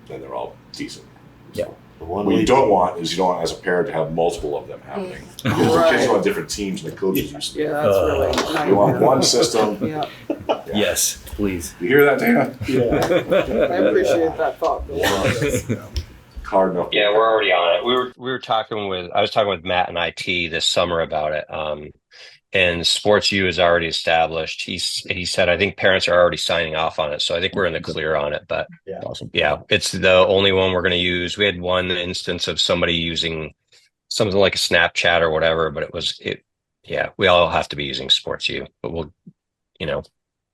they're all decent. Yeah. The one What we you don't want is as a parent to have multiple of them happening. Because the kids are on different teams and the coaches used to. Yeah, that's really. You want one system. Yeah, Yes, please. You hear that, Dana? I appreciate that thought. Hard enough. Yeah, we're already on it. We were I was talking with Matt and IT this summer about it. And Sports U is already established. He said, I think parents are already signing off on it. So I think we're in the clear on it, but Yeah. Awesome. yeah, it's the only one we're going to use. We had one instance of somebody using something like a Snapchat or whatever, but we all have to be using Sports U, but our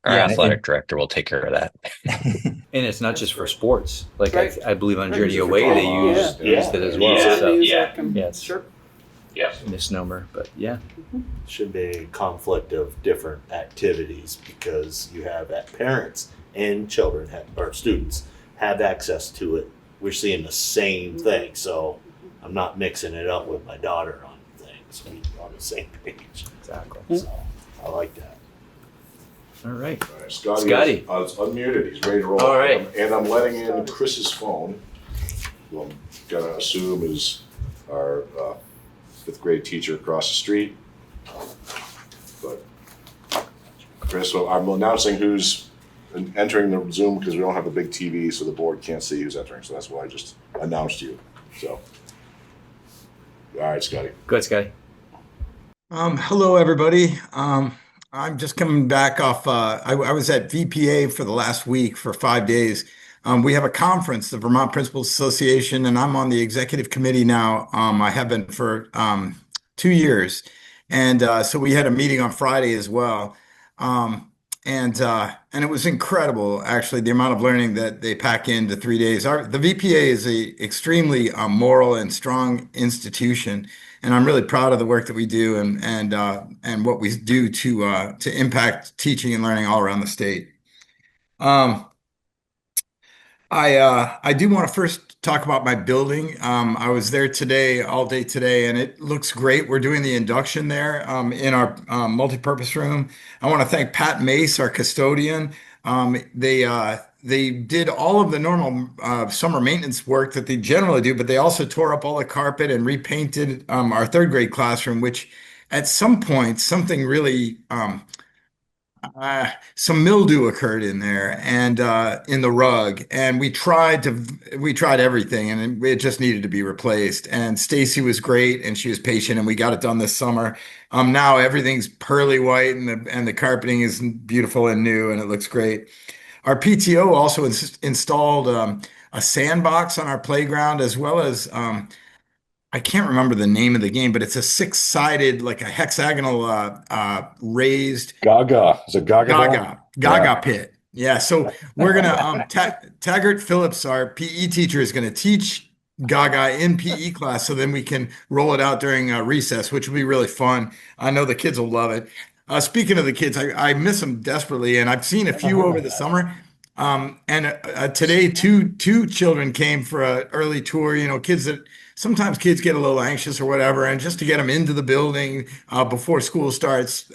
Yeah, athletic director will take care of that. And it's not just for sports. Like Right. I believe on Right. Journey Use it for Away they drama. used it as well. Yeah. So Music and- yeah, it's Sure. Yes. a misnomer, but yeah. should be a conflict of different activities because you have that parents and children or students have access to it. We're seeing the same thing, so I'm not mixing it up with my daughter on things. We're on the same page. Exactly. So I like that. All right. All right, Scotty. Scotty. Is unmuted. He's ready to roll. All right. And I'm letting in Chris's phone, who I'm gonna assume is our 5th grade teacher across the street. But Chris, so I'm announcing who's entering the Zoom because we don't have a big TV, so the board can't see who's entering. So that's why I just announced you. So, all right, Scotty. Go ahead, Scotty. Hello, everybody. I'm just coming back off. I was at VPA for the last week for 5 days. We have a conference, the Vermont Principals Association, and I'm on the executive committee now. I have been for 2 years, and so we had a meeting on Friday as well. And it was incredible, actually, the amount of learning that they pack into 3 days. The VPA is a extremely moral and strong institution, and I'm really proud of the work that we do and what we do to impact teaching and learning all around the state. I do want to first talk about my building. I was there today, all day today, and it looks great. We're doing the induction there in our multipurpose room. I want to thank Pat Mace, our custodian. They did all of the normal summer maintenance work that they generally do, but they also tore up all the carpet and repainted our 3rd grade classroom, which at some point, something really some mildew occurred in there and in the rug, and we tried everything, and it just needed to be replaced. And Stacy was great, and she was patient, and we got it done this summer. Now everything's pearly white, and the carpeting is beautiful and new, and it looks great. Our PTO also installed a sandbox on our playground, as well as I can't remember the name of the game, but it's a 6-sided, like a hexagonal raised Gaga. Is it Gaga? Gaga pit. Yeah. So we're gonna Taggart Phillips, our PE teacher, is gonna teach Gaga in PE class, so then we can roll it out during recess, which will be really fun. I know the kids will love it. Speaking of the kids, I miss them desperately, and I've seen a few over the summer. Today, two children came for an early tour. Sometimes kids get a little anxious or whatever, and just to get them into the building before school starts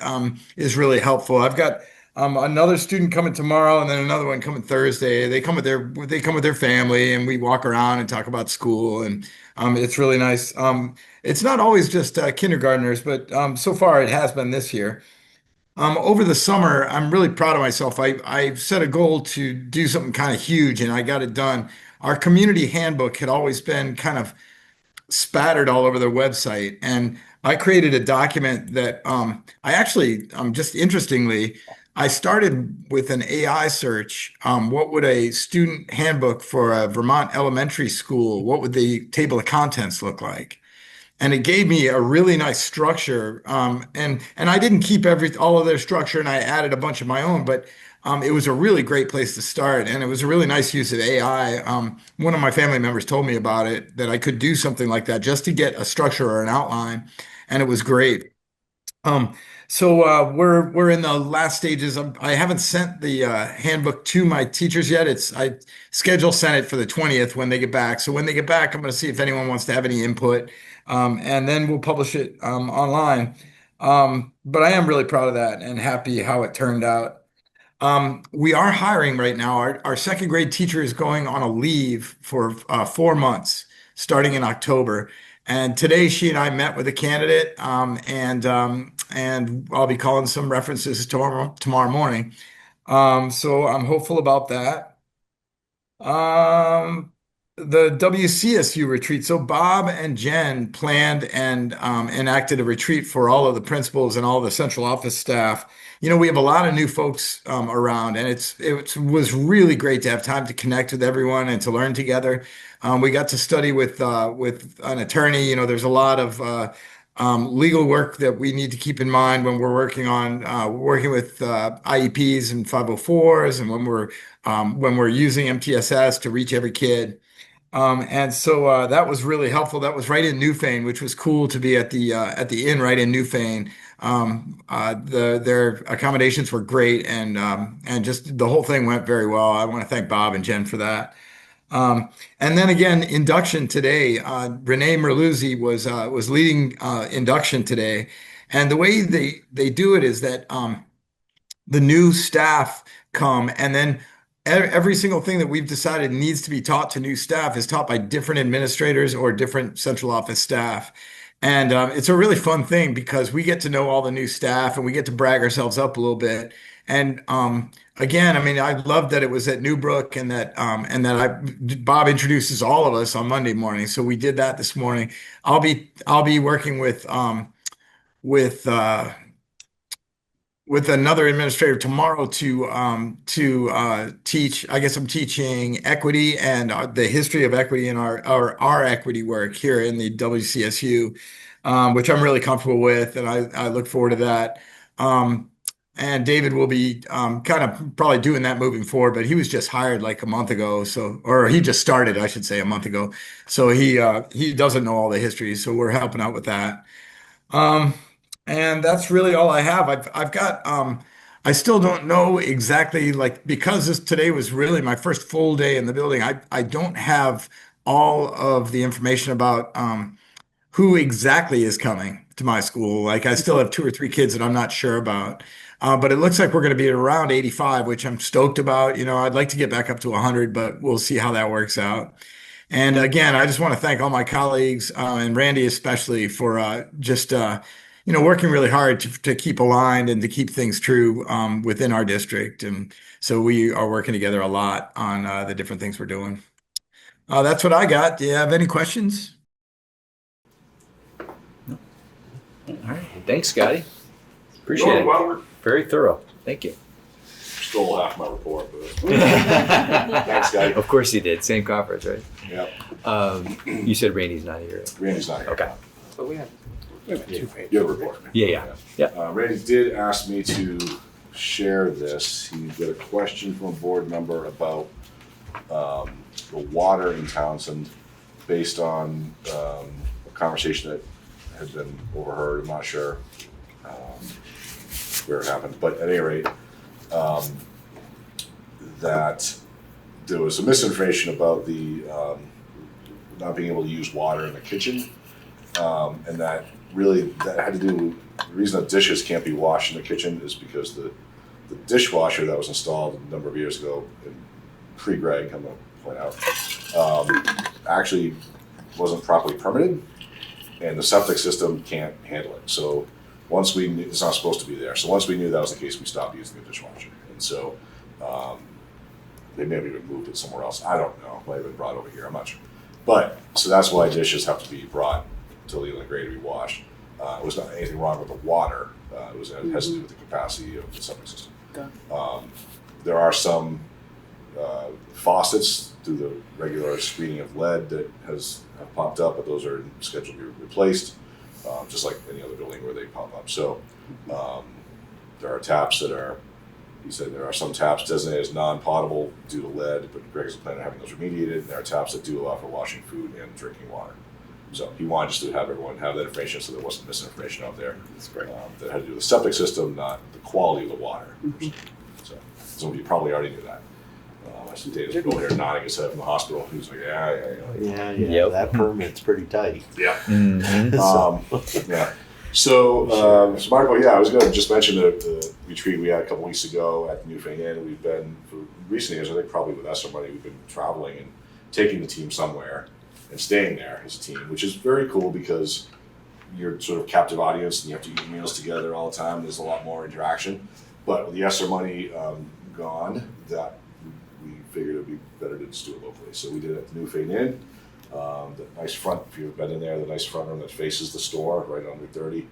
is really helpful. I've got Another student coming tomorrow, and then another one coming Thursday. They come with their family, and we walk around and talk about school, and it's really nice. It's not always just kindergartners, but so far it has been this year. Over the summer, I'm really proud of myself. I set a goal to do something kind of huge, and I got it done. Our community handbook had always been kind of spattered all over their website, and I created a document that I actually, just interestingly, I started with an AI search. What would a student handbook for a Vermont elementary school, what would the table of contents look like? And it gave me a really nice structure. And I didn't keep all of their structure, and I added a bunch of my own, but it was a really great place to start, and it was a really nice use of AI. One of my family members told me about it, that I could do something like that just to get a structure or an outline, and it was great. We're in the last stages. I haven't sent the handbook to my teachers yet. I sent it for the 20th when they get back. So when they get back, I'm going to see if anyone wants to have any input, and then we'll publish it online. But I am really proud of that and happy how it turned out. We are hiring right now. Our second grade teacher is going on a leave for 4 months, starting in October. And today she and I met with a candidate, and I'll be calling some references tomorrow morning. So I'm hopeful about that. The WCSU retreat. So Bob and Jen planned and enacted a retreat for all of the principals and all the central office staff. We have a lot of new folks around, and it was really great to have time to connect with everyone and to learn together. We got to study with an attorney. There's a lot of legal work that we need to keep in mind when we're working with IEPs and 504s, and when we're using MTSS to reach every kid. That was really helpful. That was right in Newfane, which was cool to be at the inn right in Newfane. Their accommodations were great, and just the whole thing went very well. I want to thank Bob and Jen for that. And then again, induction today. Renee Merluzzi was leading induction today, and the way they do it is that the new staff come, and then every single thing that we've decided needs to be taught to new staff is taught by different administrators or different central office staff. And it's a really fun thing because we get to know all the new staff and we get to brag ourselves up a little bit. And again, I mean, I love that it was at Newbrook, and that Bob introduces all of us on Monday morning. So we did that this morning. I'll be working with another administrator tomorrow to teach. I guess I'm teaching equity and the history of equity in our equity work here in the WCSU, which I'm really comfortable with, and I look forward to that. And David will be kind of probably doing that moving forward, but he was just hired like a month ago, or he just started, I should say, a month ago. So he doesn't know all the history, so we're helping out with that. And that's really all I have. I've got, I still don't know exactly, because today was really my first full day in the building. I don't have all of the information about who exactly is coming to my school. I still have 2 or 3 kids that I'm not sure about. But it looks like we're going to be at around 85, which I'm stoked about. I'd like to get back up to 100, but we'll see how that works out. And again, I just want to thank all my colleagues, and Randy especially, for just working really hard to keep aligned and to keep things true within our district. And so we are working together a lot on the different things we're doing. That's what I got. Do you have any questions? No. All right. Thanks, Scotty. Appreciate it. Well, very thorough. Thank you. Stole half my report, but thanks, Scotty. Of course you did. Same conference, right? Yeah. You said Randy's not here. Randy's not here. Okay. But we have 2 pages. Your report. Yeah. Randy did ask me to share this. He got a question from a board member about the water in Townsend based on a conversation that had been overheard. I'm not sure where it happened, but at any rate, that there was some misinformation about the not being able to use water in the kitchen, and that had to do with the reason that dishes can't be washed in the kitchen is because the the dishwasher that was installed a number of years ago, and pre-Greg, I'm going to point out, actually wasn't properly permitted, and the septic system can't handle it. So once we knew, it's not supposed to be there. So once we knew that was the case, we stopped using the dishwasher. And so they may have even moved it somewhere else. I don't know. Might have been brought over here. I'm not sure. But so that's why dishes have to be brought to Leland Gray to be washed. It was not anything wrong with the water. It has to do with the capacity of the septic system. There are some faucets through the regular screening of lead that have popped up, but those are scheduled to be replaced, just like any other building where they pop up. So there are taps that are, he said there are some taps designated as non-potable due to lead, but Greg is planning on having those remediated. And there are taps that do allow for washing food and drinking water. So he wanted just to have everyone have that information so there wasn't misinformation out there. That's great. That had to do with the septic system, not the quality of the water. So some of you probably already knew that. I see Dave's over here nodding his head from the hospital. He was like, Yeah. Yep. That permit's pretty tight. Yeah. Mm-hmm. Yeah. So, Marco, I was going to just mention the retreat we had a couple weeks ago at the Newfane Inn. We've been, for recent years, I think probably with ESSER money, we've been traveling and taking the team somewhere and staying there as a team, which is very cool because you're sort of captive audience and you have to eat meals together all the time. There's a lot more interaction. But with the ESSER money gone, that we figured it would be better to just do it locally. So we did it at the Newfane Inn. The nice front, if you've been in there, the nice front room that faces the store right on Route 30.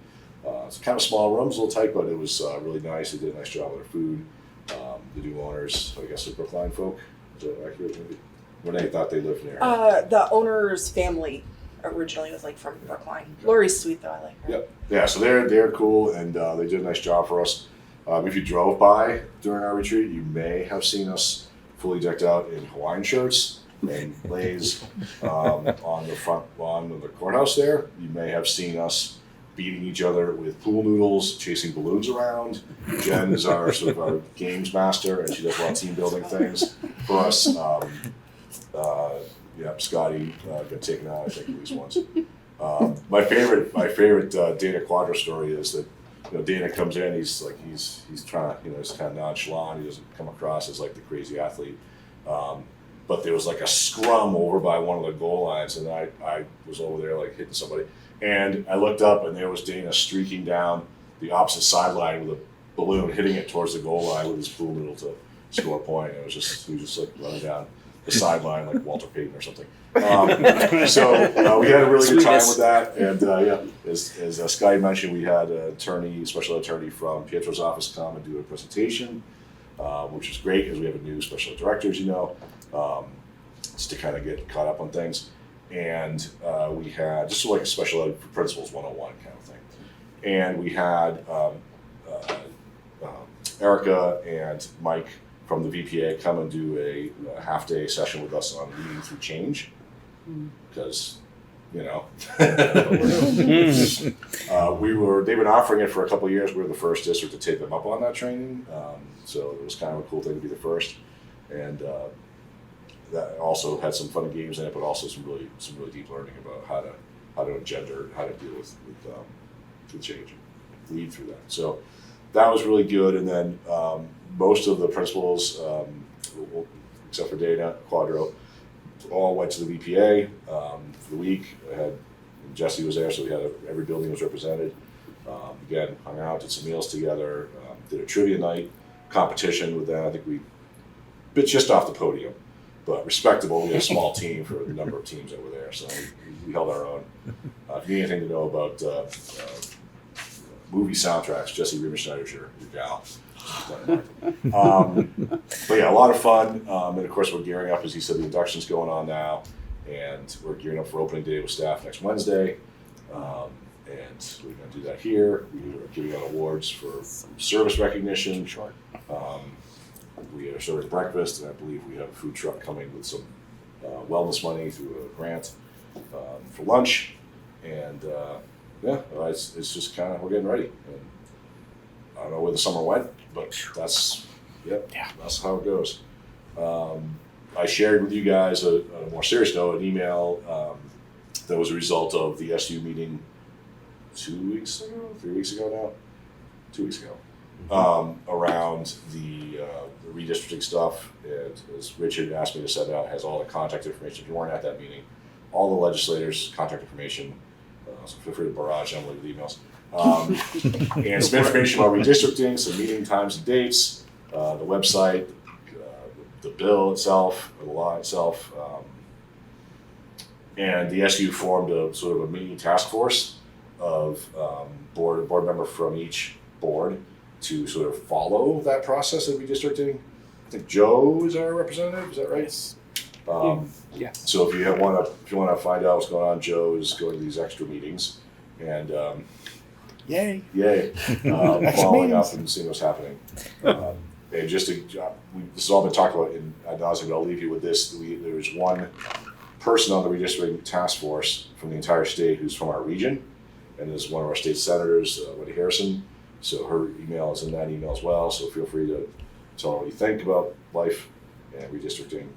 It's kind of a small room, it's a little tight, but it was really nice. They did a nice job with their food. The new owners, I guess, are Brookline folk. Is that accurate? Maybe? Renee thought they lived near. The owner's family originally was like from Brookline. Lori's sweet though, I like her. Yep. Yeah, so they're cool, and they did a nice job for us. If you drove by during our retreat, you may have seen us fully decked out in Hawaiian shirts and blaze on the front lawn of the courthouse there. You may have seen us beating each other with pool noodles, chasing balloons around. Jen is our sort of our games master, and she does a lot of team building things for us. Scotty got taken out, I think, at least once. My favorite Dana Quadro story is that Dana comes in, he's trying to, he's kind of nonchalant. He doesn't come across as like the crazy athlete. But there was like a scrum over by one of the goal lines, and I was over there like hitting somebody. And I looked up, and there was Dana streaking down the opposite sideline with a balloon, hitting it towards the goal line with his pool noodle to score a point. He was just like running down the sideline like Walter Payton or something. So we had a really good time with that. And as Scotty mentioned, we had an special attorney from Pietro's office come and do a presentation, which is great because we have a new special director, as you know, just to kind of get caught up on things. And we had just like a special ed for principals 101 kind of thing. And we had Erica and Mike from the VPA come and do a half-day session with us on leading through change, because they've been offering it for a couple of years. We were the first district to take them up on that training, so it was kind of a cool thing to be the first, and that also had some fun and games in it, but also some really deep learning about how to engender, how to deal with change, lead through that. So that was really good, and then most of the principals, except for Dana Quadro, all went to the VPA for the week. Jesse was there, so we had every building was represented. Again, hung out, did some meals together, did a trivia night competition with them. I think we bit just off the podium, but respectable. We had a small team for the number of teams that were there, so we held our own. If you need anything to know about movie soundtracks, Jesse Riemenschneider's your gal. But yeah, a lot of fun. And of course, we're gearing up, as he said, the induction's going on now, and we're gearing up for opening day with staff next Wednesday. And we're going to do that here. We are giving out awards for service recognition. We are serving breakfast, and I believe we have a food truck coming with some wellness money through a grant for lunch. And it's just kind of, we're getting ready. And I don't know where the summer went, but that's how it goes. I shared with you guys on a more serious note an email that was a result of the SU meeting 2 weeks ago, 3 weeks ago now? 2 weeks ago. around the redistricting stuff. And as Richard asked me to send out, has all the contact information. If you weren't at that meeting, all the legislators' contact information. So feel free to barrage them with emails. And some information about redistricting, some meeting times and dates, the website, the bill itself, or the law itself. And the SU formed a sort of a mini task force of board member from each board to sort of follow that process of redistricting. I think Joe is our representative. Is that right? Yes. Yeah. So if you want to find out what's going on, Joe is going to these extra meetings, and Yay! following up and seeing what's happening. And just this has all been talked about in ad nauseam, but I'll leave you with this. There's one person on the redistricting task force from the entire state who's from our region, and there's one of our state senators, Wendy Harrison. So her email is in that email as well. So feel free to tell her what you think about life and redistricting.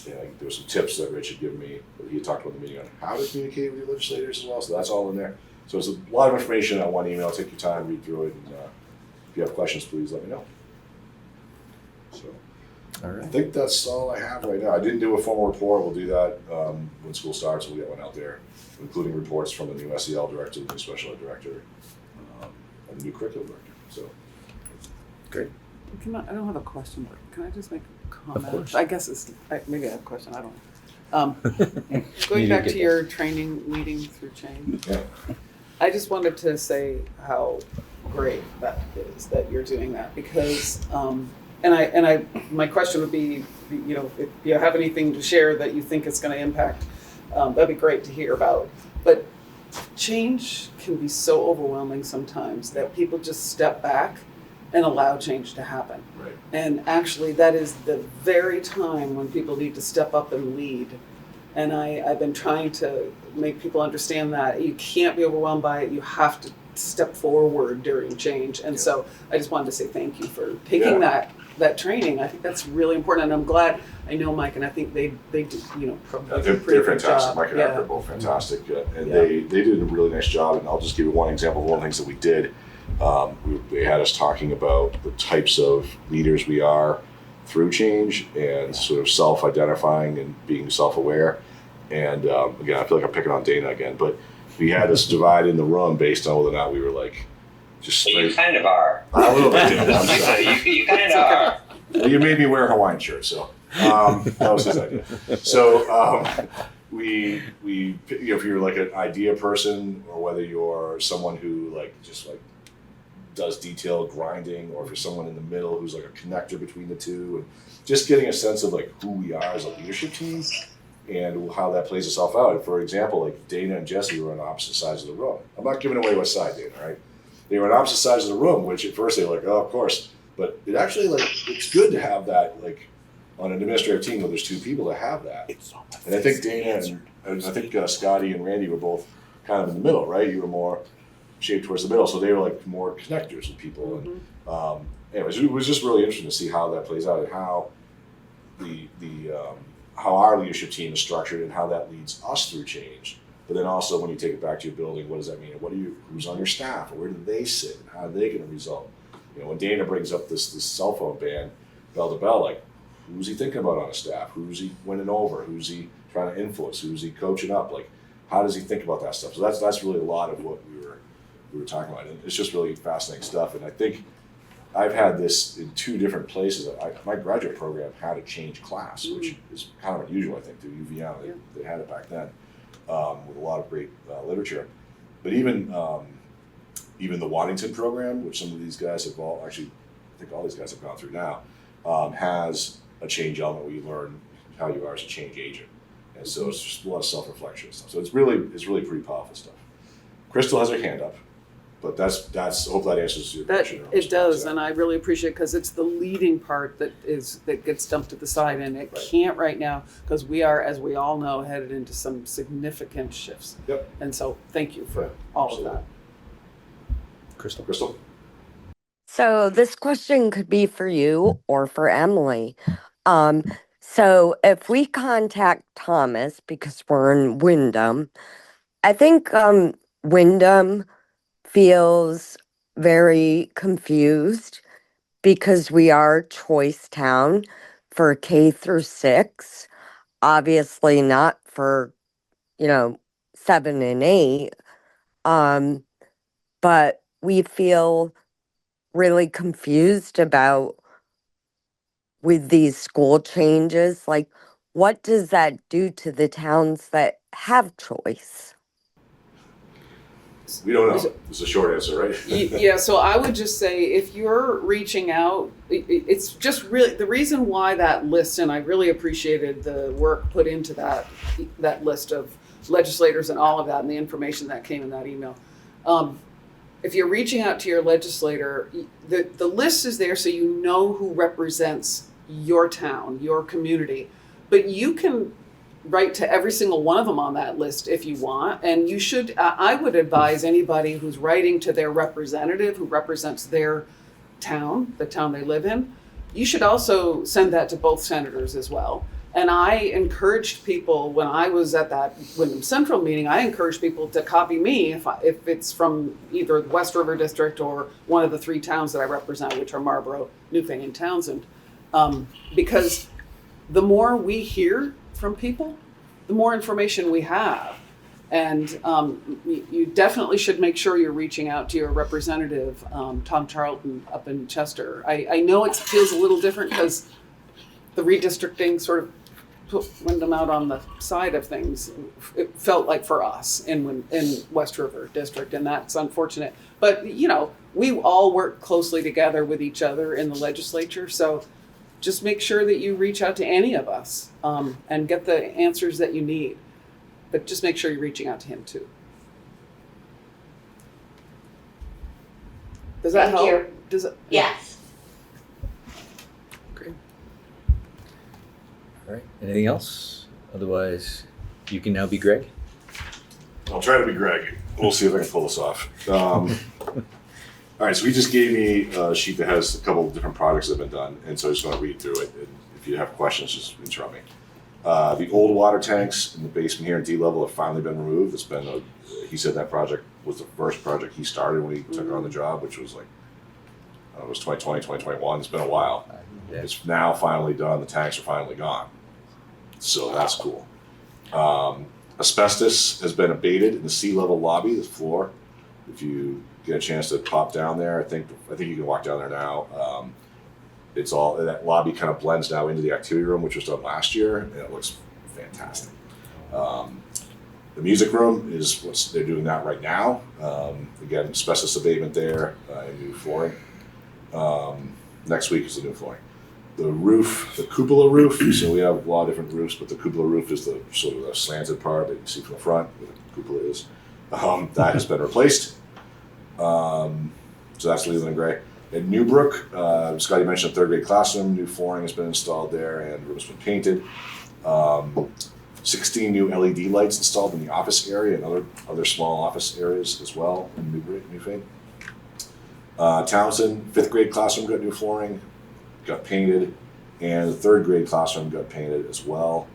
There were some tips that Rich had given me that he had talked about in the meeting on how to communicate with your legislators as well. So that's all in there. So it's a lot of information on one email. Take your time, read through it, and if you have questions, please let me know. So All right. I think that's all I have right now. I didn't do a formal report. We'll do that when school starts. We'll get one out there, including reports from the new SEL director, the new special ed director, and the new curriculum director. So Great. I don't have a question, but can I just make a comment? Of course. I guess maybe I have a question. I don't know. Going You back get to your training leading through change, yeah. I just wanted to say how great that is that you're doing that because, my question would be, if you have anything to share that you think is going to impact, that'd be great to hear about. But change can be so overwhelming sometimes that people just step back and allow change to happen. Right. And actually, that is the very time when people need to step up and lead. And I've been trying to make people understand that you can't be overwhelmed by it. You have to step forward during change. And so I just wanted to say thank you for taking that training. I think that's really important. And I'm glad, I know Mike, and I think they do, They're fantastic. Mike and Eric are both fantastic. And they did a really nice job. And I'll just give you one example of one of the things that we did. They had us talking about the types of leaders we are through change and sort of self-identifying and being self-aware. And again, I feel like I'm picking on Dana again, but we had us divide in the room based on whether or not we were like just straight. You kind of are. A little bit. I'm sorry. You kind of are. Well, you made me wear a Hawaiian shirt, so that was his idea. So we if you're like an idea person, or whether you're someone who just does detailed grinding, or if you're someone in the middle who's like a connector between the two, and just getting a sense of who we are as a leadership team and how that plays itself out. For example, Dana and Jesse were on opposite sides of the room. I'm not giving away what side, Dana, right? They were on opposite sides of the room, which at first they were like, oh, of course. But it actually it's good to have that on an administrative team where there's two people to have that. And I think Dana and I think Scotty and Randy were both kind of in the middle, right? You were more shaped towards the middle, so they were more connectors with people. And anyways, it was just really interesting to see how that plays out and how how our leadership team is structured and how that leads us through change. But then also when you take it back to your building, what does that mean? Who's on your staff? Or where do they sit? And how are they going to result? When Dana brings up this cell phone ban, bell to bell, who's he thinking about on his staff? Who's he winning over? Who's he trying to influence? Who's he coaching up? How does he think about that stuff? So that's really a lot of what we were talking about. And it's just really fascinating stuff. And I think I've had this in two different places. My graduate program had a change class, which is kind of unusual, I think, through UVM. They had it back then with a lot of great literature. But even the Waddington program, which some of these guys have I think all these guys have gone through now, has a change element where you learn how you are as a change agent. And so it's just a lot of self-reflection and stuff. So it's really pretty powerful stuff. Crystal has her hand up. But that's hope that answers your question. It does, and I really appreciate it because it's the leading part that gets dumped to the side, and it can't right now because we are, as we all know, headed into some significant shifts. Yep. And so, thank you for all of that. Crystal. So this question could be for you or for Emily. So if we contact Thomas because we're in Wyndham, I think Wyndham feels very confused because we are a choice town for K through 6. Obviously not for, 7 and 8. But we feel really confused about with these school changes. Like, what does that do to the towns that have choice? We don't know. It's a short answer, right? Yeah, so I would just say if you're reaching out, it's just really the reason why that list, and I really appreciated the work put into that list of legislators and all of that and the information that came in that email. If you're reaching out to your legislator, the list is there so you know who represents your town, your community, but you can write to every single one of them on that list if you want. And you should, I would advise anybody who's writing to their representative who represents their town, the town they live in, you should also send that to both senators as well. And I encouraged people when I was at that Wyndham Central meeting, I encouraged people to copy me if it's from either the West River District or one of the 3 towns that I represent, which are Marlboro, Newfane, and Townsend. Because the more we hear from people, the more information we have. And you definitely should make sure you're reaching out to your representative, Tom Charlton up in Chester. I know it feels a little different because the redistricting sort of put Wyndham out on the side of things. It felt like for us in West River District, and that's unfortunate. But, we all work closely together with each other in the legislature, so just make sure that you reach out to any of us and get the answers that you need. But just make sure you're reaching out to him too. Does that help? you. Does it? Yes. Great. All right. Anything else? Otherwise, you can now be Greg. I'll try to be Greg. We'll see if I can pull this off. All right, so he just gave me a sheet that has a couple of different projects that have been done, and so I just want to read through it. And if you have questions, just interrupt me. The old water tanks in the basement here at D level have finally been removed. It's been, he said that project was the first project he started when he took on the job, which was like, it was 2020, 2021. It's been a while. Yeah. It's now finally done. The tanks are finally gone. So that's cool. Asbestos has been abated in the sea level lobby, the floor. If you get a chance to pop down there, I think you can walk down there now. It's all, that lobby kind of blends now into the activity room, which was done last year, and it looks fantastic. The music room they're doing that right now. Again, asbestos abatement there, and new flooring. Next week is the new flooring. The roof, the cupola roof, so we have a lot of different roofs, but the cupola roof is the sort of the slanted part that you see from the front, where the cupola is. That has been replaced. So that's Leland Gray. At Newbrook, Scotty mentioned a 3rd grade classroom, new flooring has been installed there and room has been painted. 16 new LED lights installed in the office area and other small office areas as well in Newfane. Townsend, 5th grade classroom got new flooring, got painted, and the 3rd grade classroom got painted as well.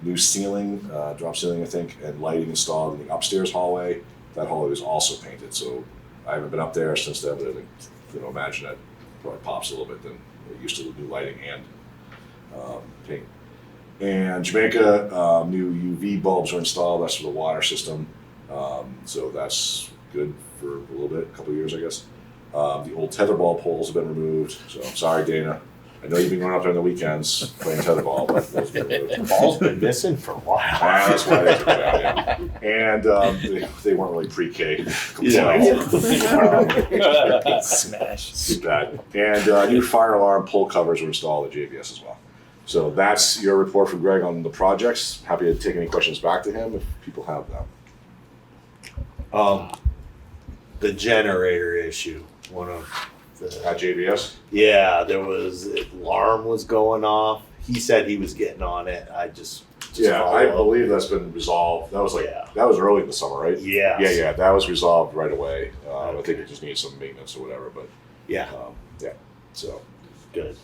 New ceiling, drop ceiling I think, and lighting installed in the upstairs hallway. That hallway was also painted, so I haven't been up there since then, but I think, imagine that probably pops a little bit than we're used to the new lighting and paint. And Jamaica, new UV bulbs are installed. That's for the water system. So that's good for a little bit, a couple of years, I guess. The old tetherball poles have been removed. So I'm sorry, Dana. I know you've been going up there on the weekends playing tetherball, but those have been removed. The ball's been missing for a while. That's why they took it out, yeah. And they weren't really pre-K compliant. Smash. Too bad. And new fire alarm pole covers were installed at JVS as well. So that's your report from Greg on the projects. Happy to take any questions back to him if people have them. The generator issue, one of the At JVS? Yeah, there was alarm was going off. He said he was getting on it. I just Yeah, I follow up. believe that's been resolved. That was Yeah. that was early in the summer, right? Yeah. Yeah, that was resolved right away. I think it just needs some maintenance or whatever, but Yeah. yeah. So Good.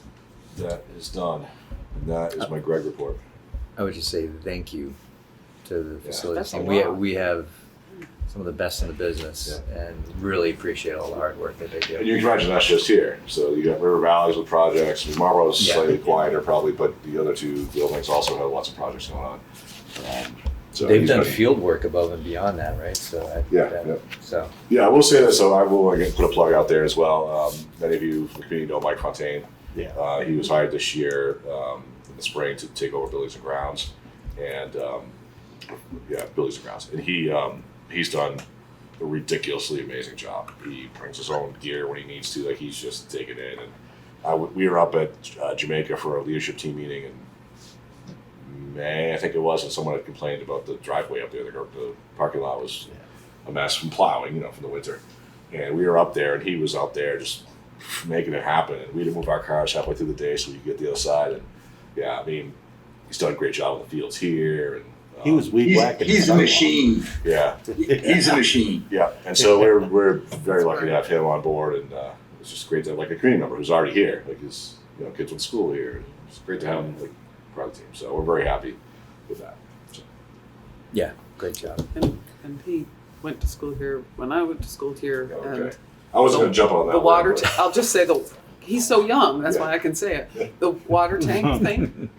that is done. And that is my Greg report. I would just say thank you to the facilities That's a team. lot. We have some of the best in the business, and really appreciate all the hard work that they do. And you can imagine that's just here. So you got River Valleys with projects. I mean, Marlboro's slightly quieter probably, but the other two buildings also have lots of projects going on. So they've done field work above and beyond that, right? So So yeah, I will say that. So I will again put a plug out there as well. Many of you in the community know Mike Fontaine. Yeah. He was hired this year in the spring to take over buildings and grounds, and buildings and grounds. And he's done a ridiculously amazing job. He brings his own gear when he needs to. Like, he's just taken in. And we were up at Jamaica for a leadership team meeting in May, I think it was, and someone had complained about the driveway up there. The parking lot was a mess from plowing, from the winter. And we were up there, and he was out there just making it happen. And we had to move our cars halfway through the day so we could get the other side. And he's done a great job in the fields here. And he was weed whacking. He's a machine. Yeah. He's a machine. Yeah. And so we're very lucky to have him on board, and it's just great to have like a community member who's already here. Like his kids went to school here. It's great to have him like part of the team. So we're very happy with that. So. Yeah, great job. And he went to school here when I went to school here. Okay. And I wasn't going to jump on that. The water. I'll just say he's so young. That's why I can say it. Yeah. The water tank thing.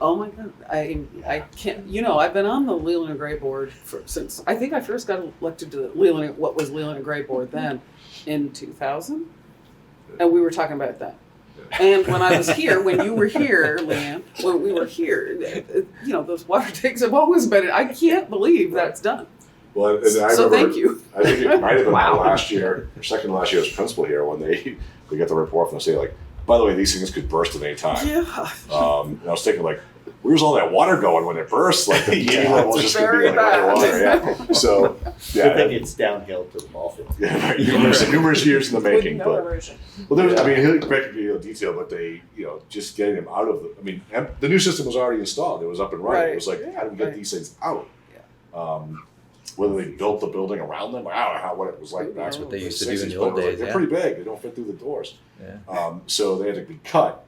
Oh my God! I can't. I've been on the Leland and Gray board since I think I first got elected to the Leland and Gray board then in 2000, and we were talking about that. And when I was here, when you were here, Leanne, when we were here, those water tanks have always been. I can't believe that's done. Well, and I so remember, thank you. I think it might have been my last year, or second to last year as principal here, when we got the report from the state, like, by the way, these things could burst at any time. Yeah. And I was thinking, like, where's all that water going when it bursts? Like, the level is just going to be like underwater. Yeah. So, yeah. Good thing it's downhill to the ball field. Yeah, right. Numerous years in the making. He'll give you detail, but they, just getting them out of the new system was already installed. It was up and running. It was like, how do we get these things out? Yeah. Whether they built the building around them, I don't know what it was like. That's what they used to do in the but old days. They're pretty big. They don't fit through the doors. Yeah. So they had to be cut.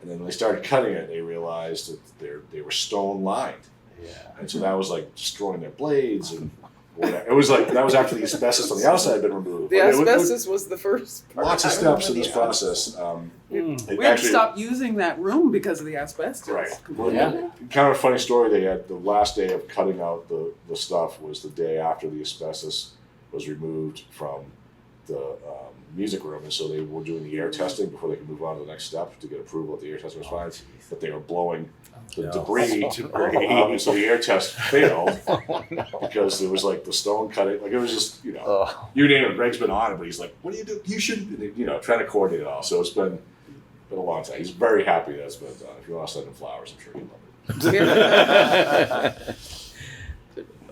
And then when they started cutting it, they realized that they were stone lined. Yeah. And so that was like destroying their blades and whatever. It was like, that was after the asbestos on the outside had been removed. The asbestos was the first part. Lots of steps in this process. We had to stop using that room because of the asbestos. Right. Well, kind of a funny story. They had the last day of cutting out the stuff was the day after the asbestos was removed from the music room, and so they were doing the air testing before they could move on to the next step to get approval that the air testing was fine. But they were blowing the debris, so the air test failed because there was like the stone cutting. Like, it was just you name it. Greg's been on it, but he's like, "What do you do? You shouldn't." Trying to coordinate it all. So it's been a long time. He's very happy that it's been done. If you want to send him flowers, I'm sure he'd love it.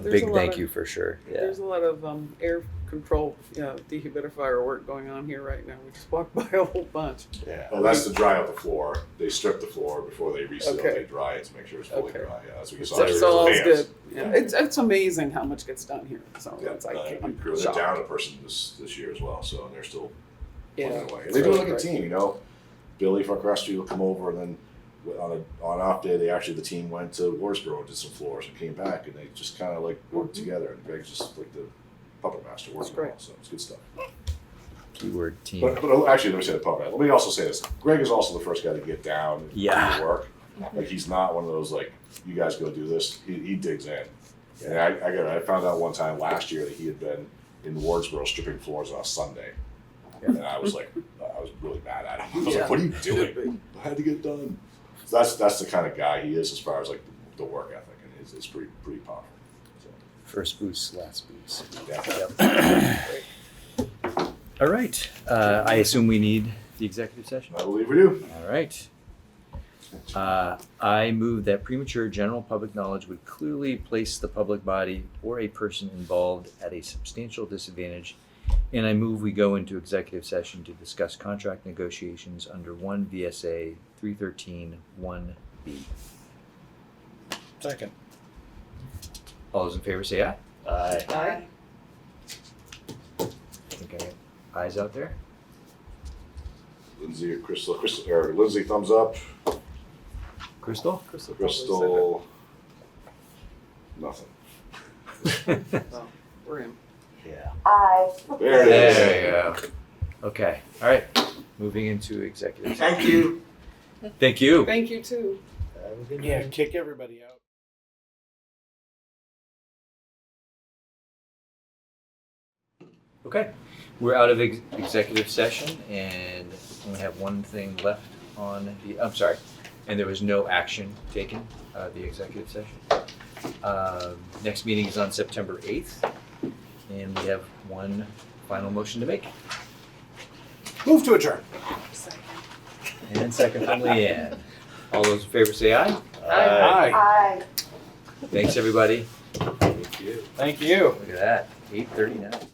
Big thank you for sure. Yeah. There's a lot of air control, dehumidifier work going on here right now. We just walked by a whole bunch. Yeah. Well, that's to dry out the floor. They strip the floor before they reseal. Okay. They dry it to make sure it's fully dry. Yeah, that's what you saw. So all's good. Yeah. It's amazing how much gets done here. So it's like I'm they're shocked. down a person this year as well, so they're still plugging away. Yeah. They do it like a team, Billy from across the street will come over, and then on an off day, the team went to Wardsboro and did some floors and came back, and they just kind of like worked together. And Greg's just like the puppet master working it all, so it's good stuff. Keyword team. But actually, let me say the puppet. Let me also say this: Greg is also the first guy to get down and do work. Like, he's not one of those like, you guys go do this. He digs in. And I found out one time last year that he had been in Wardsboro stripping floors on a Sunday. And I was like, I was really mad at him. I was like, what are you doing? I had to get it done. So that's the kind of guy he is as far as like the work ethic, and it's pretty powerful. So. First boost, last boost. Yeah. Yep. All right. I assume we need the executive session. I believe we do. All right. I move that premature general public knowledge would clearly place the public body or a person involved at a substantial disadvantage, and I move we go into executive session to discuss contract negotiations under 1 VSA 313(1)(b). Second. All those in favor say aye. Aye. Aye. I think I got ayes out there. Lindsay, Lindsay, thumbs up. Crystal? Crystal, nothing. We're in. Yeah. Aye. There it is. There you go. Okay, all right, moving into executive session. Thank you. Thank you. Thank you too. Have a good Yeah, night. kick everybody out. Okay, we're out of executive session and only have one thing left on the, I'm sorry, and there was no action taken, the executive session. Next meeting is on September 8th, and we have one final motion to make. Move to adjourn. And second from Leanne. All those in favor say aye. Aye. Aye. Thanks, everybody. Thank you. Thank you. Look at that, 8:39.